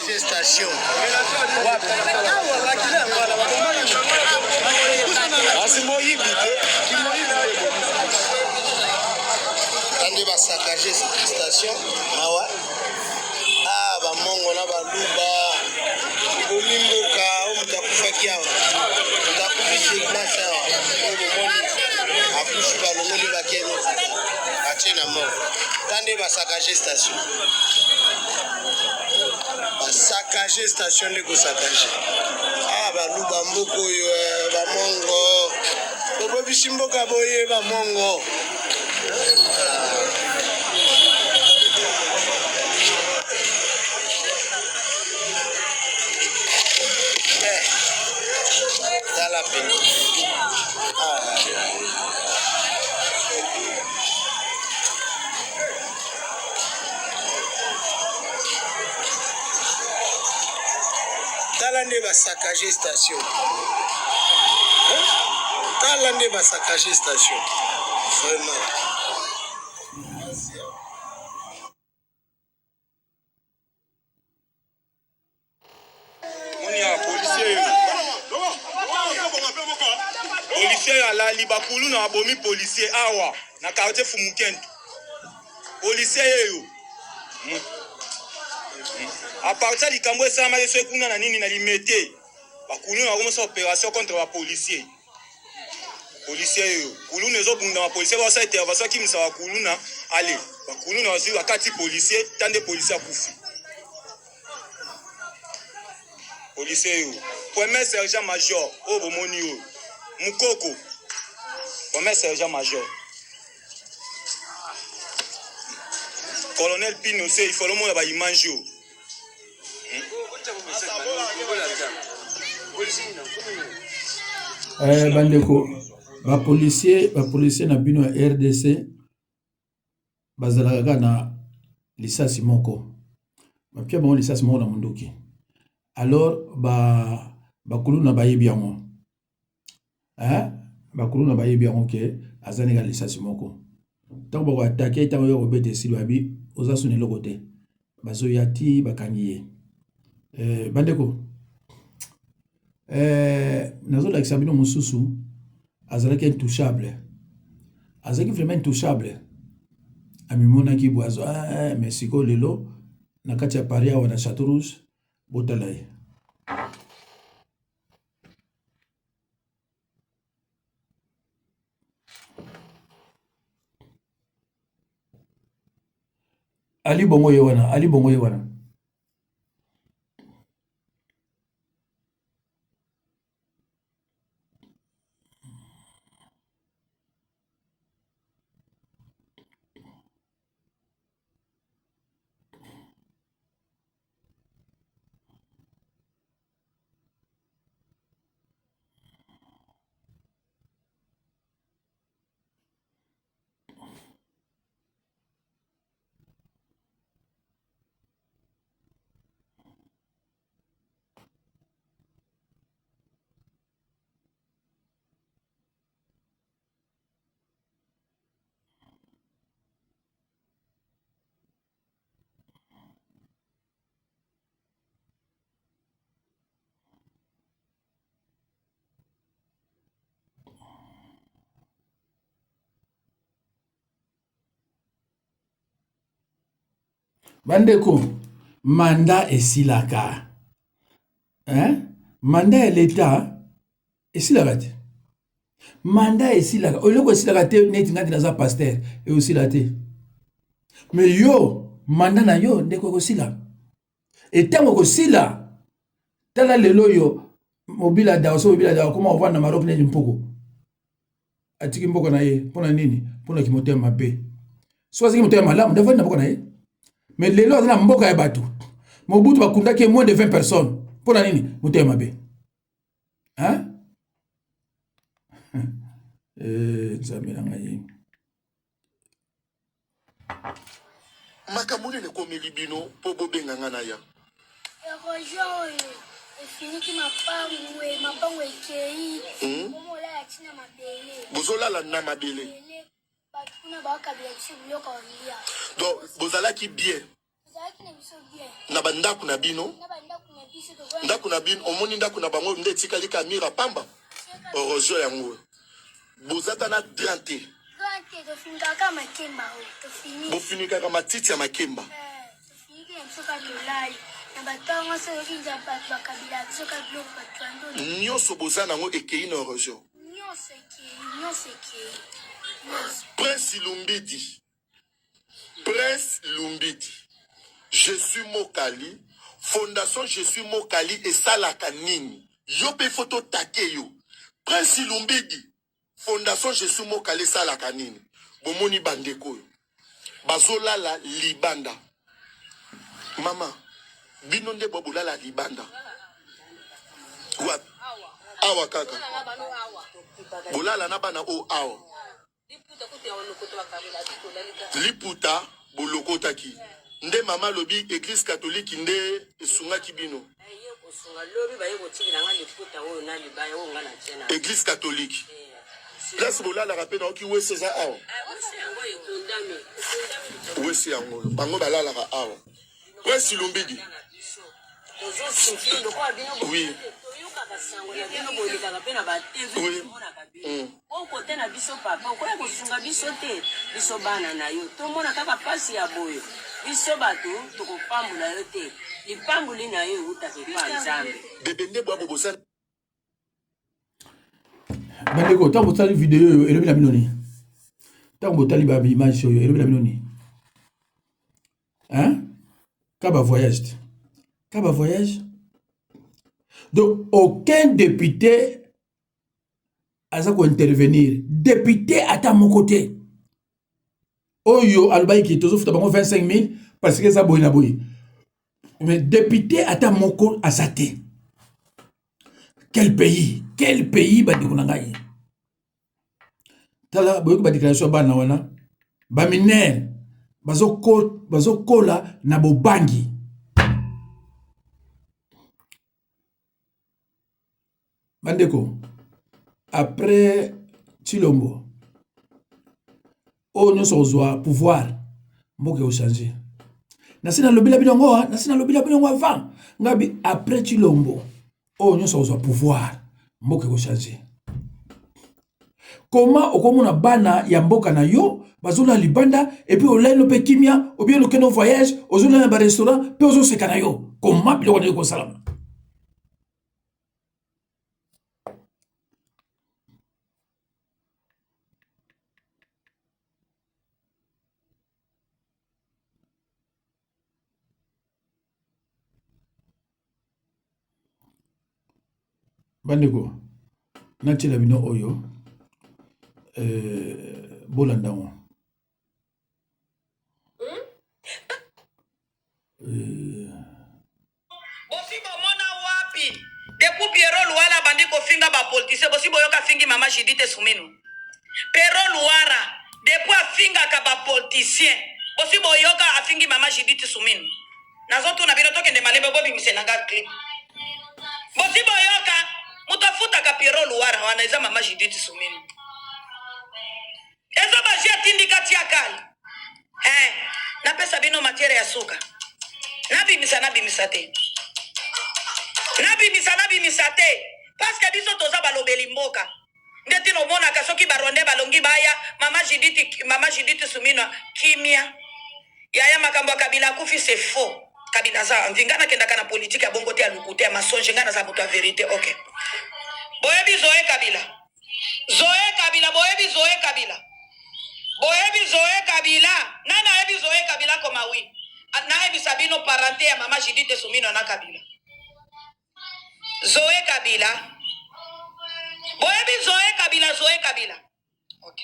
Gestation. Tande ba saccager cette station. Ah ouais. Ah ba mongo na ba luba. Bomimboka o mutakufa kiawa. Mutakufi place awa. Akushi ba longoli ba keno. Achena mo. Tande ba saccager station. Saccager station les go saccager. Ah ba luba mboko yo ba mongo. Bobo bishimboka boye ba mongo. Dans la peine. Talande va saccager station. Talande va saccager station. Vraiment. On y a policier. Policier à la Libapoulou na abomi policier awa na quartier Fumukentu. Policier yo. à partir du Camboué, ça m'a laissé qu'on a nini na limité. Bah, Koulouna a commencé opération contre les policiers. Policiers, Koulouna les autres dans policiers, ça a été avancé qui me savent Koulouna. Allez, bah Koulouna aussi à 4 policiers, tant de policiers à Koufi. Policiers, premier sergent-major, oh Bomonio, Moukoko, premier sergent-major. Colonel Pino, il faut le monde là-bas, il mange. Bandeko, policier na bino RDC, bazalaka na lisasi moko. Bapia bango lisasi moko na munduki. Alors, Koulouna bayebi yango. Koulouna bayebi yango ke azani ga lisasi moko. Tant bako attaquer, tant yo obete silwabi, oza sone le côté. Bazo yati bakangiye. Bandeko. Nazo la examino mususu azalaki intouchable. Azalaki vraiment intouchable. Amimona ki boazo mais siko lelo na kati ya Paris wa na Château Rouge botalai. Ali bongo yewana. Bandeko, mandat esilaka. Mandat l'État esilaka te. Mandat esilaka. Oloko esilaka te neti ngati naza pasteur et aussi la te. Mais yo, mandat na yo ndeko kosila. Et tango kosila, tala lelo yo mobila da comment on va na Maroc ne mpoko. Atiki mboko na ye, pona nini? Pona kimote mabe. Soit kimote malamu, devant na mboko na ye. Mais les lois na mboka ya bato. Mobutu bakundaki moins de 20 personnes. Pour la nini, mutema mabe. Hein? Nzamela ye. Makamuni ne komeli bino po bobenga na ya. Rojo e fini ki mapango ekei. Momo la ya tina mabele. Bozola la na mabele. Bakuna ba kabila tshiblo ka olia. Donc bozalaki bien. Bozalaki na biso bien. Na bandako na bino. Na bandako na biso to. Ndako na bino omoni ndako na bango nde tikali ka mira pamba. Rojo yango. Bozata na 30. 30 to finga ka makemba o. To fini. Bo fini ka matiti ya makemba. To fini ki msoka dolari. Na batongo so yokinza ba kabila tsoka bloko batwando. Nyoso bozana ngo ekei na rojo. Nyonso ekei. Prince Lumbidi. Prince Lumbidi. Je suis Mokali. Fondation Je suis Mokali et Salaka Nini. Yope photo takeyo. Prince Lumbidi. Fondation Je suis Mokali Salaka Nini. Bomoni bandeko. Bazola la libanda. Mama. Binonde bobola la libanda. What? Awa kaka. Bolala na bana o awa. Liputa bolokota ki. Nde mama lobi église catholique nde esunga kibino. Église catholique. Place bolala rappel na ki wese za awa. Wese yango. Bango balala ka awa. Wese Lumbidi. Oui. Oui. Côté na biso papa, okoya kosunga biso te, biso bana na yo. Tomona kaka pasi ya boyo. Biso bato tokopambula yo te. Lipambuli na yo utake pa Nzambe. Bébé nde bwa bobosa. Bandeko, tant que tu vidéo, et le binoni. Tant que tu as l'image sur et le binoni. Hein? Kaba voyage. Kaba voyage. Donc, aucun député a ça qu'on intervenir. Député à ta mon côté. Oyo, albaï qui est toujours 25 000 parce que ça boy na boy. Mais député à ta mon côté à sa tête. Quel pays? Quel pays badikunangai? Tala boyo ba déclaration ba na wana. Ba miner bazo kola na bobangi. Bandeko, après Chilombo, on nous a pouvoir, mboke au changer. Nasina lobila binongo, nasina lobila binongo avant. Ngabi après Chilombo, on nous a pouvoir, mboke au changer. Comment okomona bana ya mboka na yo, bazula libanda et puis olay no pe kimia, ou bien le keno voyage, ozula na ba restaurant, pe ozo sekana yo. Comment bilo ko salam. Bandeko, nati la bino oyo, bolandango. Bosibo mona wapi? Depuis Pierrot Luara bandi ko finga ba politicien, bosibo yoka fingi mama Judith Suminu. Pierrot Luara, depuis a finga ka ba politicien, bosibo yoka a fingi mama Judith Suminu. Nazoto na bino tokende malembe bobi misenanga clip. Bosibo yoka mutafuta ka Pierrot Luara wanaiza mama Judith Suminu. Ezo ba jia tindika tiakali. Na pesa bino matiere ya suka. Nabi misate. Nabi misate. Parce que biso toza balobeli mboka. Ndeti no mona ka soki baronde balongi baya mama Judith Suminu kimia. Yaya makambo ya Kabila kufi c'est faux. Kabila za mvingana kenda kana politique ya bongo te ya lukute ya masonje ngana za mutu ya vérité. OK. Boyebi Zoé Kabila. Boyebi Zoé Kabila. Nana ebi Zoé Kabila koma wi. Na ebi Sabino parenté ya mama Judith Suminu na Kabila. Zoé Kabila. Boyebi Zoé Kabila. OK.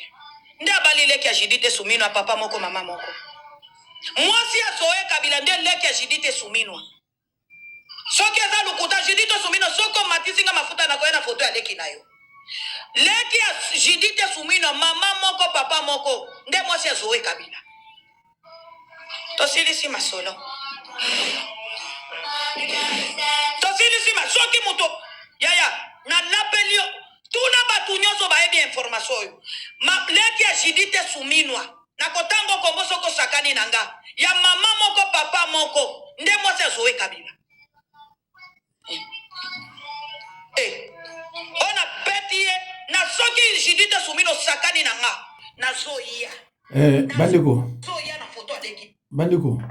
Nde abali leki ya Judith Suminu a papa moko mama moko. Mwasi ya Zoé Kabila nde leki ya Judith Suminu. Soki eza lukuta Judith Suminu soko matisinga mafuta na koyena foto ya leki na yo. Leki ya Judith Suminu mama moko papa moko nde mwasi ya Zoé Kabila. Tosilisi masolo. Soki muto yaya na lapelio tuna batu nyonso baebi information yo. Leki ya Judith Suminu na kotango kombo soko sakani nanga ya mama moko papa moko nde mwasi ya Zoé Kabila. Ona petie na soki Judith Suminu sakani nanga na zoia. Bandeko.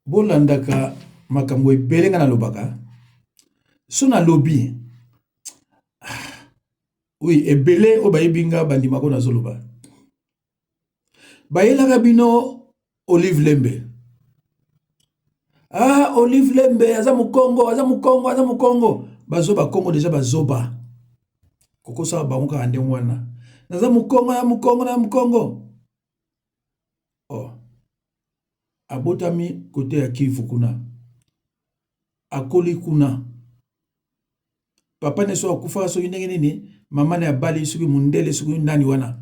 Bolandaka makambo ebelenga na lobaka. Sona lobby. Oui, ebele o bayebinga bandimako na zoloba. Bayelaka bino Olive Lembe. Olive Lembe aza mukongo. Bazoba Kongo déjà bazoba. Koko sa bango ande wana. Naza mukongo. Oh. Abotami kote ya Kivu kuna. Akoli kuna. Papa ne so akufa so ndenge nini, mama ne abali suki mundele suki nani wana.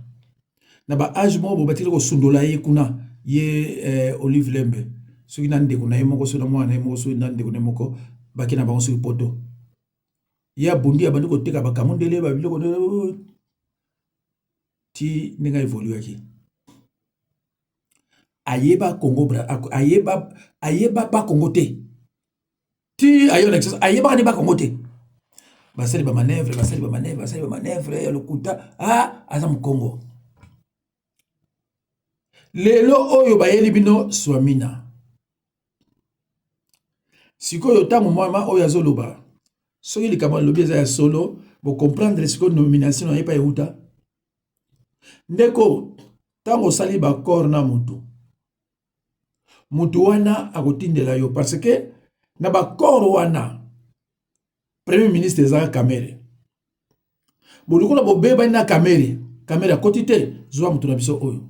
Na ba age mo bo batile ko sundola ye kuna ye Olive Lembe. Suki nande kuna ye moko so na mwana ye moko so nande kuna moko bakina bango suki poto. Ya bundi abandi ko teka bakamundele ba biloko ti nenga évolue aki. Ayeba Congo bra ayeba ba Congo te. Ti ayo l'excess ayeba ne ba Congo te. basali ba manœuvre ya lokuta aza Congo. Lelo oyo bayeli bino Swamina. Sikoyo tango mama oyo azoloba. Soki likama lobi eza ya solo, bo comprendre siko nomination na yepa euta. Ndeko tango sali ba corps na mutu. Mutu wana akotindela yo parce que na ba corps wana Premier ministre eza Kamere. Bolukola bobeba na Kamere akotite zwa mutu na biso oyo.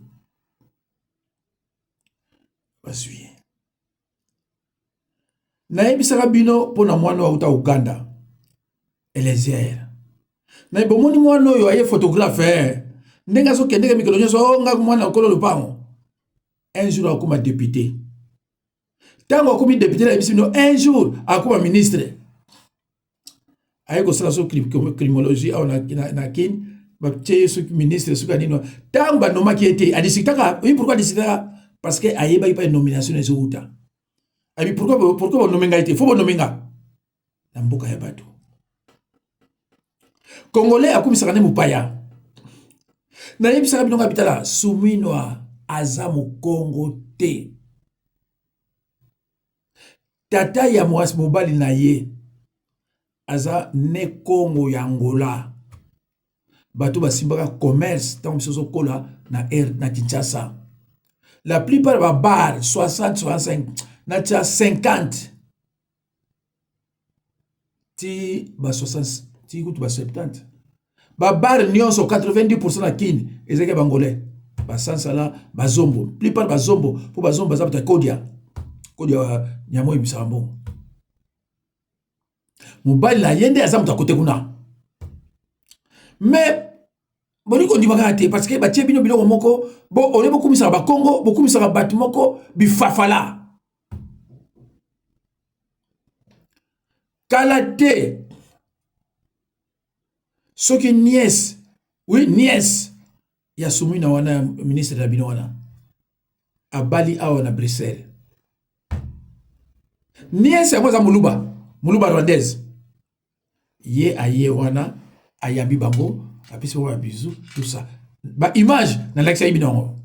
Basuye. Na yebisaka bino pona mwana wa uta Uganda. Eliezer. Na ibomoni mwana oyo aye photographe. Ndenga so kendeke mikolo nyoso nga mwana okolo lupango. Un jour akuma député. Tango akumi député na bino un jour akuma ministre. Aye ko sala so criminologie au na kin ba tche so ministre so kanino. Tango ba noma ki était adisikaka. Oui pourquoi adisikaka? Parce que aye ba ipa nomination les outa. Abi pourquoi nomenga été? Faut nomenga. Na mboka ya bato. Congolais akumisaka ne mupaya. Na yebisaka bino kapitala Suminwa aza Congo te. Tata ya mwasi mobali na ye aza ne Congo ya Angola. Bato basimbaka commerce tango biso kola na Kinshasa. La plupart ba bar 60 65 na tia 50 ti ba 60 ti kutu ba 70 ba bar nyonso 90% na kini ezeke bangolais ba sansala ba zombo plupart ba zombo po ba zombo za kodia nyamo ibisambo mobali la yende aza muta kote kuna mais boniko ndimaka te parce que ba tie bino biloko moko bo ole bokumisa ba Congo bokumisa ba moko bifafala kalate soki nièce ya Sumina wana ministre de bino wana abali awa na Bruxelles nièce ya moza muluba rwandaise ye aye wana ayambi bango apesi wa bisou tout ça ba image na l'accès bino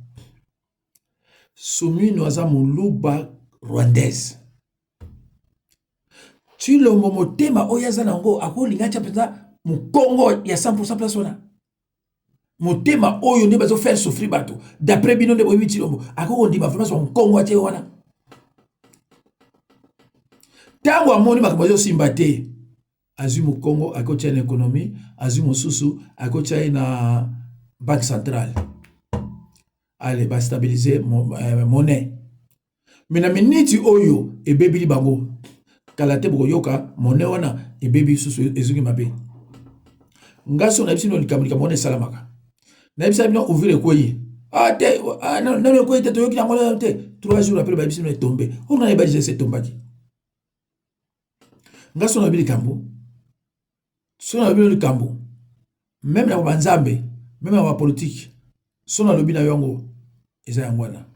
Sumina waza muluba rwandaise tu le momotema oyaza nango akolinga cha peza Congo ya 100% place wana motema oyo ne bazo faire souffrir bato d'après bino de boyi tilombo akoko ndima vraiment son Congo ate wana tango amoni bakabazo simba te azui mu Congo akotia na économie azui mosusu akotia na banque centrale allez ba stabiliser monnaie mais na minute oyo ebebili bango kalate boko yoka monnaie wana ebebi susu ezuki mabe ngaso na bisino likamulika monnaie salamaka na bisino bino ouvrir koyi te non koyi te toyoki nango te 3 jours après ba bisino est tombé on a ebajé c'est tombaki ngaso na bilikambo so na bino likambo même na banzambe même na politique so na lobi na yongo eza yangwana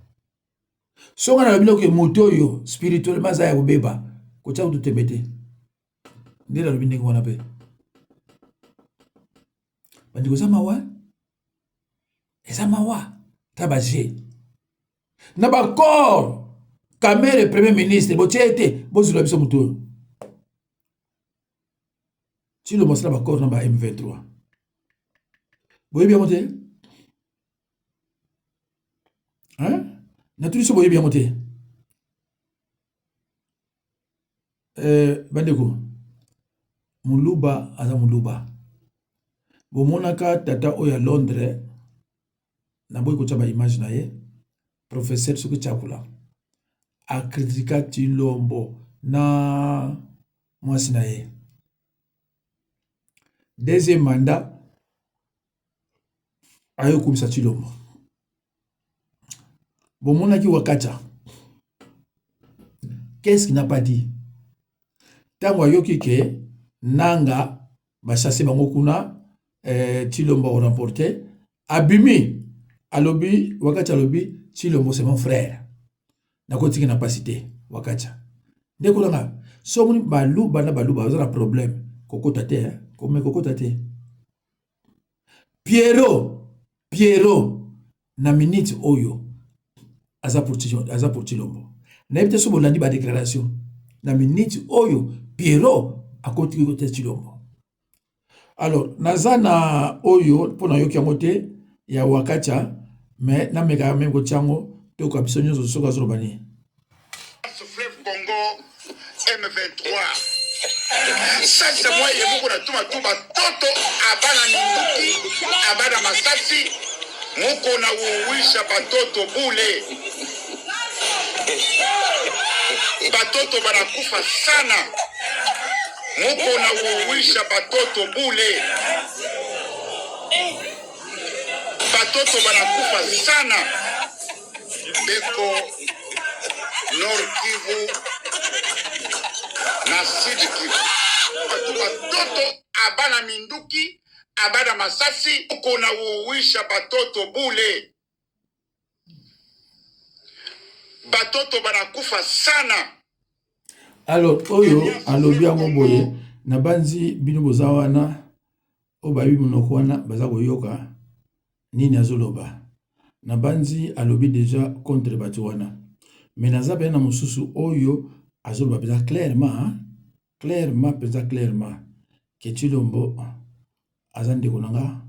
so na lobi ke moto yo spirituellement za ya kobeba ko tsa kutembete ndela lobi ndenge wana pe bandiko za mawa eza mawa tabaje na ba corps Kamere premier ministre bochete bozula biso muto si le mosla ba corps na ba M23 boye bien monté hein na tout ça boye bien monté bandeko muluba aza muluba bomonaka tata oya Londres na boy ko taba image na ye professeur soki chakula a critica Tilombo na mwasi na ye deuxième mandat ayo kumisa Tilombo bomonaki Wakacha qu'est-ce qu'il n'a pas dit tango ayoki ke nanga bachasser bango kuna Tilombo remporté abimi alobi Wakacha alobi Tilombo c'est mon frère nakotiki na pasité Wakacha ndeko langa so moni baluba na baluba za problème kokota te Comme kokota te. Pierrot na minute oyo aza pour Chilombo. Na ebite so bolandi ba déclaration na minute oyo Pierrot akoti côté Chilombo. Alors nazana oyo pona yoki yango te ya wakacha mais na meka même ko tiango to ko bisonyo zo soka zo bani. Fleuve Congo M23. Ça c'est moi et beaucoup de tout toto abana minduki abana masasi moko na uwisha batoto bule batoto banakufa sana moko na uwisha batoto bule batoto banakufa sana beko Nord Kivu na Sud Kivu batoto abana minduki abana masasi kona uwisha batoto bule batoto banakufa sana. Alors oyo alobi yango boye na banzi bino bozawana obabi monoko wana baza koyoka nini azoloba na banzi alobi déjà contre bato wana mais naza pe na mosusu oyo azoloba peza clairement que Chilombo aza ndeko nanga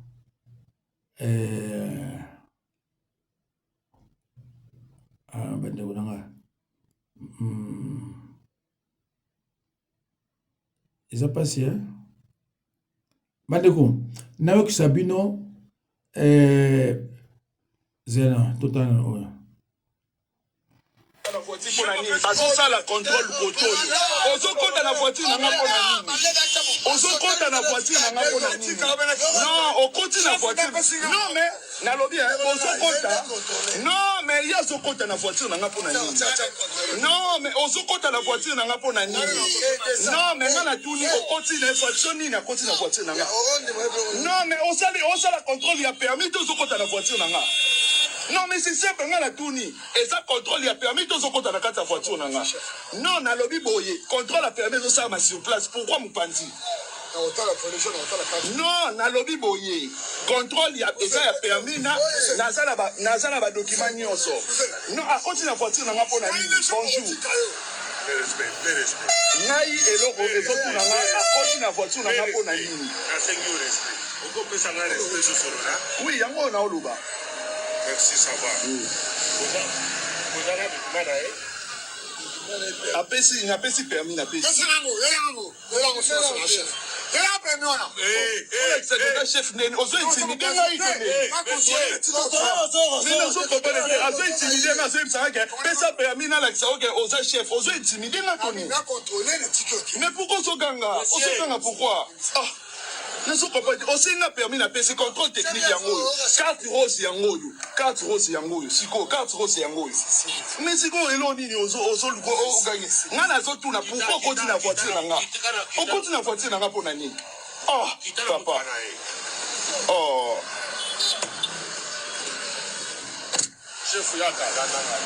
bandeko nanga eza pasi bandeko nayokisa bino zena total oyo azosala contrôle botoyo ozokota na voiture nanga mpona nini ozokota na voiture nanga mpona nini non okoti na voiture non mais nalobi ozokota non mais ye azokota na voiture nanga mpona nini non mais ozokota na voiture nanga mpona nini non mais nga natuni okoti na infraction nini akoti na voiture nanga non mais osala contrôle ya permis te ozokota na voiture nanga. Non, mais c'est simple, on a tout ni. Et ça, contrôle, il a permis de se compter dans la voiture. Non, on a lobby boye. Contrôle a permis de ça sur place. Pourquoi mon pandi? Non, on a lobby boye. Contrôle, il a permis, nazala ba document nyonso. Non, à côté de la voiture, on a pas bonjour. Nai et l'eau, les autres, on a à côté de la voiture, on a pas oui, il y a un on a oluba. Merci, ça va. Apesi permis na pesi. Chef nene ozo intimidé ngai pesa permis na lakisa oke oza chef ozo intimidé ngai toni. Mais pourquoi ozoganga pourquoi? Nous aussi n'a permis de passer contrôle technique yango. Carte rose yango. Siko carte rose yango. Mais siko eloni ni ozo luko gagner. Ngana zo tuna pourquoi continue la voiture nanga? On continue la voiture nanga pour nani? Oh, papa. Oh. Chef yaka nanga.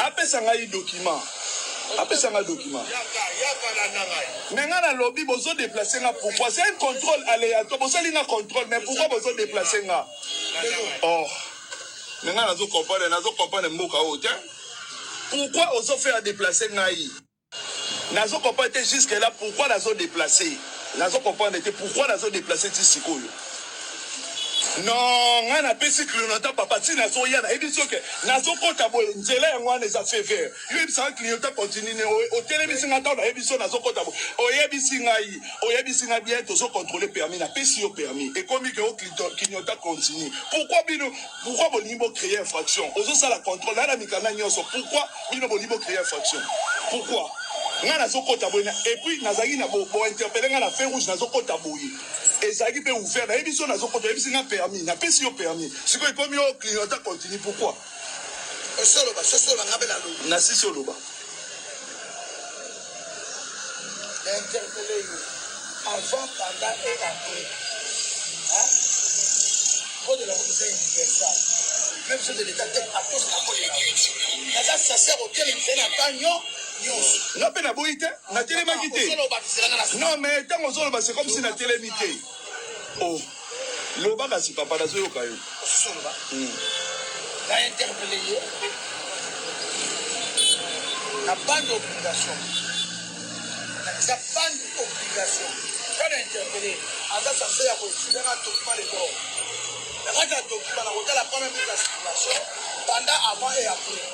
Apesa ngai document. Apesa ngai document. Mais nga na lobby bozo déplacer nga pourquoi? C'est un contrôle aléatoire. Bozo li na contrôle mais pourquoi bozo déplacer nga? Oh. Mais nga nazo comprendre mboka ote. Pourquoi ozo faire déplacer nga yi? Nazo comprendre jusque là pourquoi nazo déplacer? Nazo comprendre pourquoi nazo déplacer ti sikoyo. Non, nga na pesi clignotant papa ti nazo ya na ebiso ke nazo kota boye nzela yango na za fever. Yo ebisa clignotant continue o télévisi nga ta na ebiso nazo kota boye. Oyebisi nga bien tozo contrôler permis na pesi yo permis. Et comme que o clignotant continue. Pourquoi bonimbo créer infraction? Ozo ça la contrôle na mikana nyonso. Pourquoi bino bonimbo créer infraction? Pourquoi? Nga nazo kota boye et puis nazaki na bo interpeller nga na feu rouge nazo kota boye. Et ça qui peut ouvert la émission n'a pas permis, n'a pas si permis. Ce que comme yo clignotant continue pourquoi? Na si solo ba. Interpeller avant, pendant et après. Hein? Faut de la reconnaissance universelle. Même chose de l'État à tous la politique. Ça sert auquel il fait la pagnon. nga mpe naboyi te natelemaki te non mais ntango ozoloba c'est comme si natelemi te oh loba kasi papa nazoyoka yo na interpellé ye na bande obligation eza bande obligation kana interpellé aza sanse ya kosidana document de bord nakati ya document na kotala première mise en circulation pendant avant et après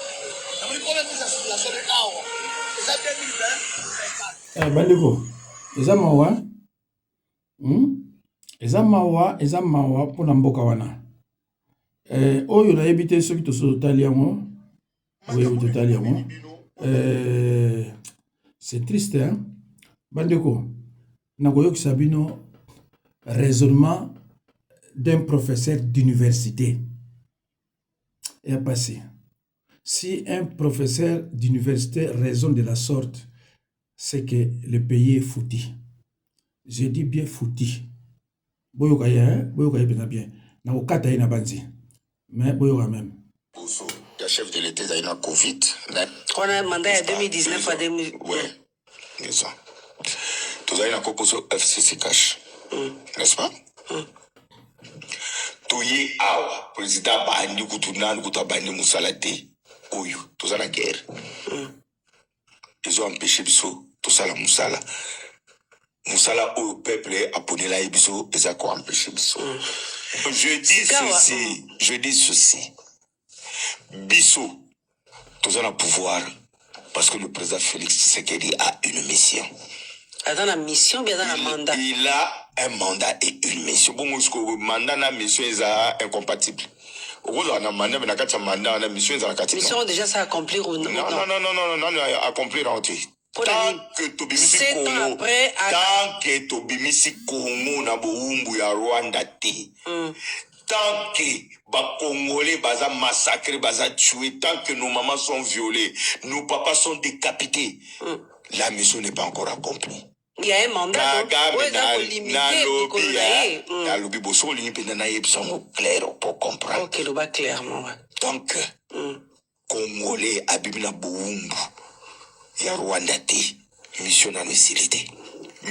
namoni première mise en circulation de awa eza 2020 bandeko eza mawa eza mawa mpona mboka wana oyo nayebi te soki totali yango oyebi totali yango c'est triste hein bandeko nakoyokisa bino raisonnement d'un professeur d'université est passé. Si un professeur d'université raisonne de la sorte, c'est que le pays est foutu. Je dis bien foutu. Boyoka bien. Na okata ina banzi. Mais boyoka même. Le chef de l'État a eu la Covid. On a un mandat en 2019 à 2000. Oui, c'est ça. Tout ça, il a composé FCC Cash. N'est-ce pas? Toye awa, président Bandi Koutouna, Koutabandi Moussalate, Oyo, tout ça la guerre. Ils ont empêché Bisso, tout ça la Moussala. Moussala au peuple a ponné la Bisso, ils ont empêché Bisso. Je dis ceci. Bisso, tout ça la pouvoir, parce que le président Félix Tshisekedi a une mission. Dans la mission, bien dans le mandat. Il a un mandat et une mission. Bon, le mandat et la mission sont incompatibles. La mission déjà ça accomplir ou non? Non, accomplir entier. Tant que Tobimisi Congo, tant que Tobimisi Congo na boumbu ya Rwanda te. Tant que les Congolais baza massacrés, baza tués, tant que nos mamans sont violées, nos papas sont décapités, la mission n'est pas encore accomplie. Il y a un mandat pour comprendre. Ok, le bas clairement. Donc, Congolais abimina boumbu ya Rwanda te, mission na mesilité.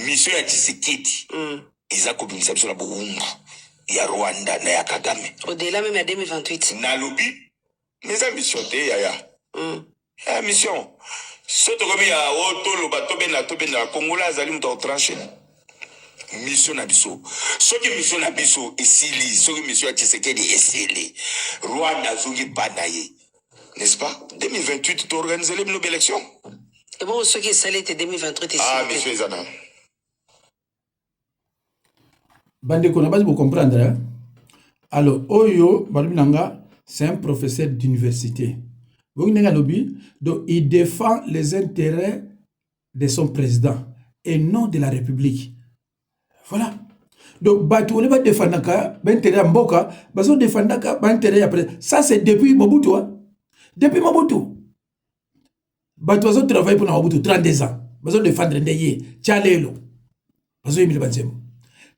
Mission ya Tshisekedi. Ils kobimisa biso na boumbu ya Rwanda na ya Kagame. Au-delà même à 2028. Na lobi, mais mission te ya. La mission. Surtout comme il y a auto bateau ben la Congola azali muto tranché. Mission nabiso. Ce qui mission nabiso esili, ce qui mission a Tshisekedi esili. Rwanda zongi banaye. N'est-ce pas? 2028 tu organises les nouvelles élections. Et bon ce qui est salé était 2028 ici. Ah monsieur Zana. Bande ko na base pour comprendre hein? Alors Oyo Balbinanga c'est un professeur d'université. Donc, il défend les intérêts de son président et non de la République. Voilà. Donc, on ne va pas défendre l'intérêt à Mboka, on va défendre l'intérêt après. Ça, c'est depuis Mobutu. Hein? Depuis Mobutu. On va travailler pour Mobutu 32 ans. On va défendre l'intérêt. Tchalelo. On va défendre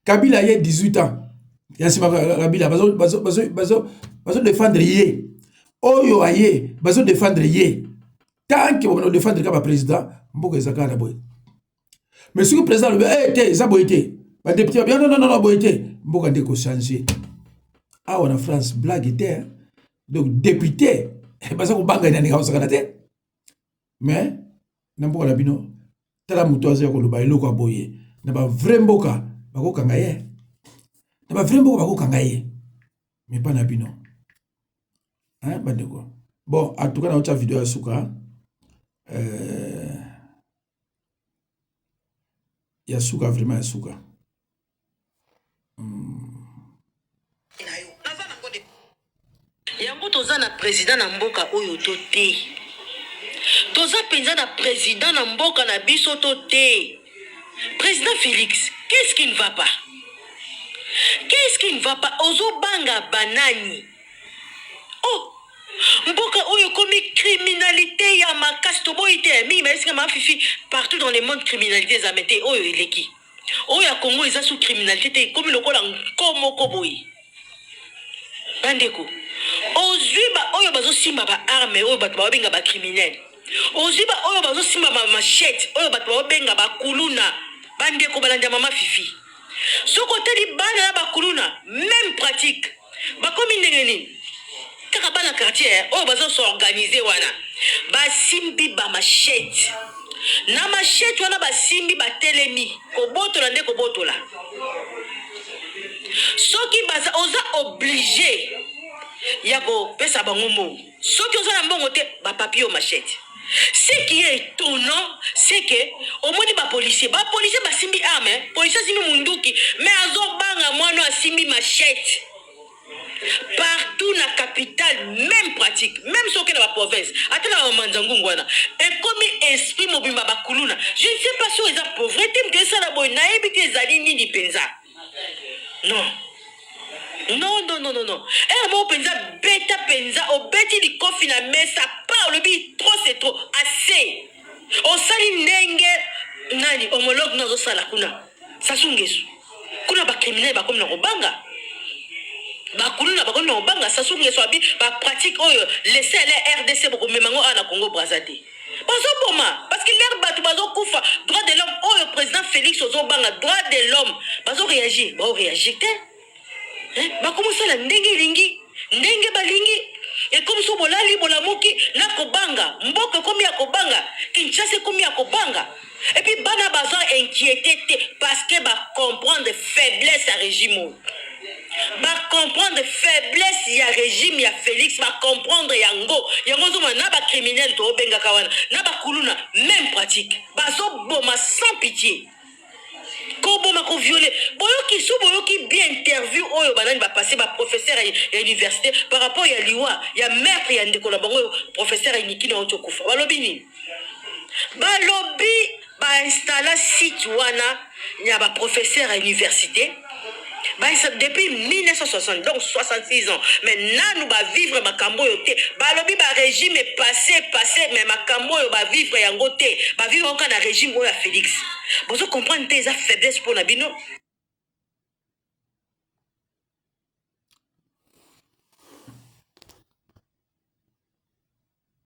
Kabila a 18 ans. Kabila va défendre l'intérêt. Oyo aye, bazo défendre ye. Tant que on défendre comme président, mboka ezaka na boy. Mais si le président le te za boyete, ba député bien non boyete, mboka ndeko changer. Ah on a France blague était. Donc député, bazo ko banga na nga osaka te. Mais na mboka na bino, tala muto azo ko loba eloko aboye. Na ba vrai mboka bako kanga ye. Na ba vrai mboka bako kanga ye. Mais pas na bino. Hein, bon, en tout cas, dans notre vidéo à Souka, il y a Souka, vraiment, il y a Souka. Yango toza na président na mboka oyo to te. Toza penza na président na mboka na biso to te. Président Félix, qu'est-ce qui ne va pas? Qu'est-ce qui ne va pas? Ozo banga banani. Oh, mboka oyo komi criminalité ya makasi to boyite mi mais ma fifi partout dans le monde criminalité za mete oyo eleki. Oyo ya Congo eza sous criminalité comme lokola nkomo ko boyi. Bandeko. Ozwi ba oyo bazo simba ba arme oyo bato ba benga ba criminel. oziba oyo bazosimba machete oyo bato baobenga bakuluna bandeko balanda mama fifi soko otali bana na bakuluna même pratique bakomi ndenge nini kaka bana quartier oyo bazosorganize wana basimbi bamachete na machete wana basimbi batelemi kobotola nde kobotola soki baza oza obligé ya kopesa bango mbongo soki oza na mbongo te bapapier o machete. Ce qui est étonnant, c'est que au moins les policiers basimbi arme, policiers simbi munduki, mais azobanga mwana asimbi machette. Partout na capitale, même pratique, même sur la province. Attends la manzangungwana. Et comme esprit mobimba bakuluna, je ne sais pas si ils ont pauvreté, mais ça la boy naïbi que zali ni penza. Non. Non. Et moi penza beta penza au beti di kofi na mesa pa le bi trop c'est trop assez. O sali ndenge nani homologue nazo sala kuna. Sasungesu. Kuna ba criminel ba comme na kobanga. Ba kuluna ba comme na kobanga sasungesu abi ba pratique oyo laisser les RDC boko memango ana Congo Brazzaville. Parce que l'air bat bazo kufa droit de l'homme oyo président Félix Ozobanga droit de l'homme bazo réagir, ba réagir. Comment ça la ndenge lingi ndenge balingi et comme so bolali bolamuki na kobanga mboka komi ya kobanga Kinshasa komi ya kobanga et puis bana bazo inquiété parce que ba comprendre faiblesse à régime ba comprendre faiblesse ya régime ya Félix ba comprendre yango zoma na ba criminel to benga kawana na ba kuluna même pratique bazo boma sans pitié. Comment m'a violé? Boyoki bien interview oyo banani va passer ba professeur à l'université par rapport à liwa ya maître ya ndeko na bango professeur Niki na otokufa. Balobi ni. Balobi ba installa site wana ya ba professeur à l'université. Depuis 1960, donc 66 ans. Maintenant, nous va vivre ma cambo yote. Balobi ba régime est passé, mais ma cambo yo va vivre yangote. Va vivre encore dans régime où ya Félix. Vous comprenez tes faiblesses pour Nabino?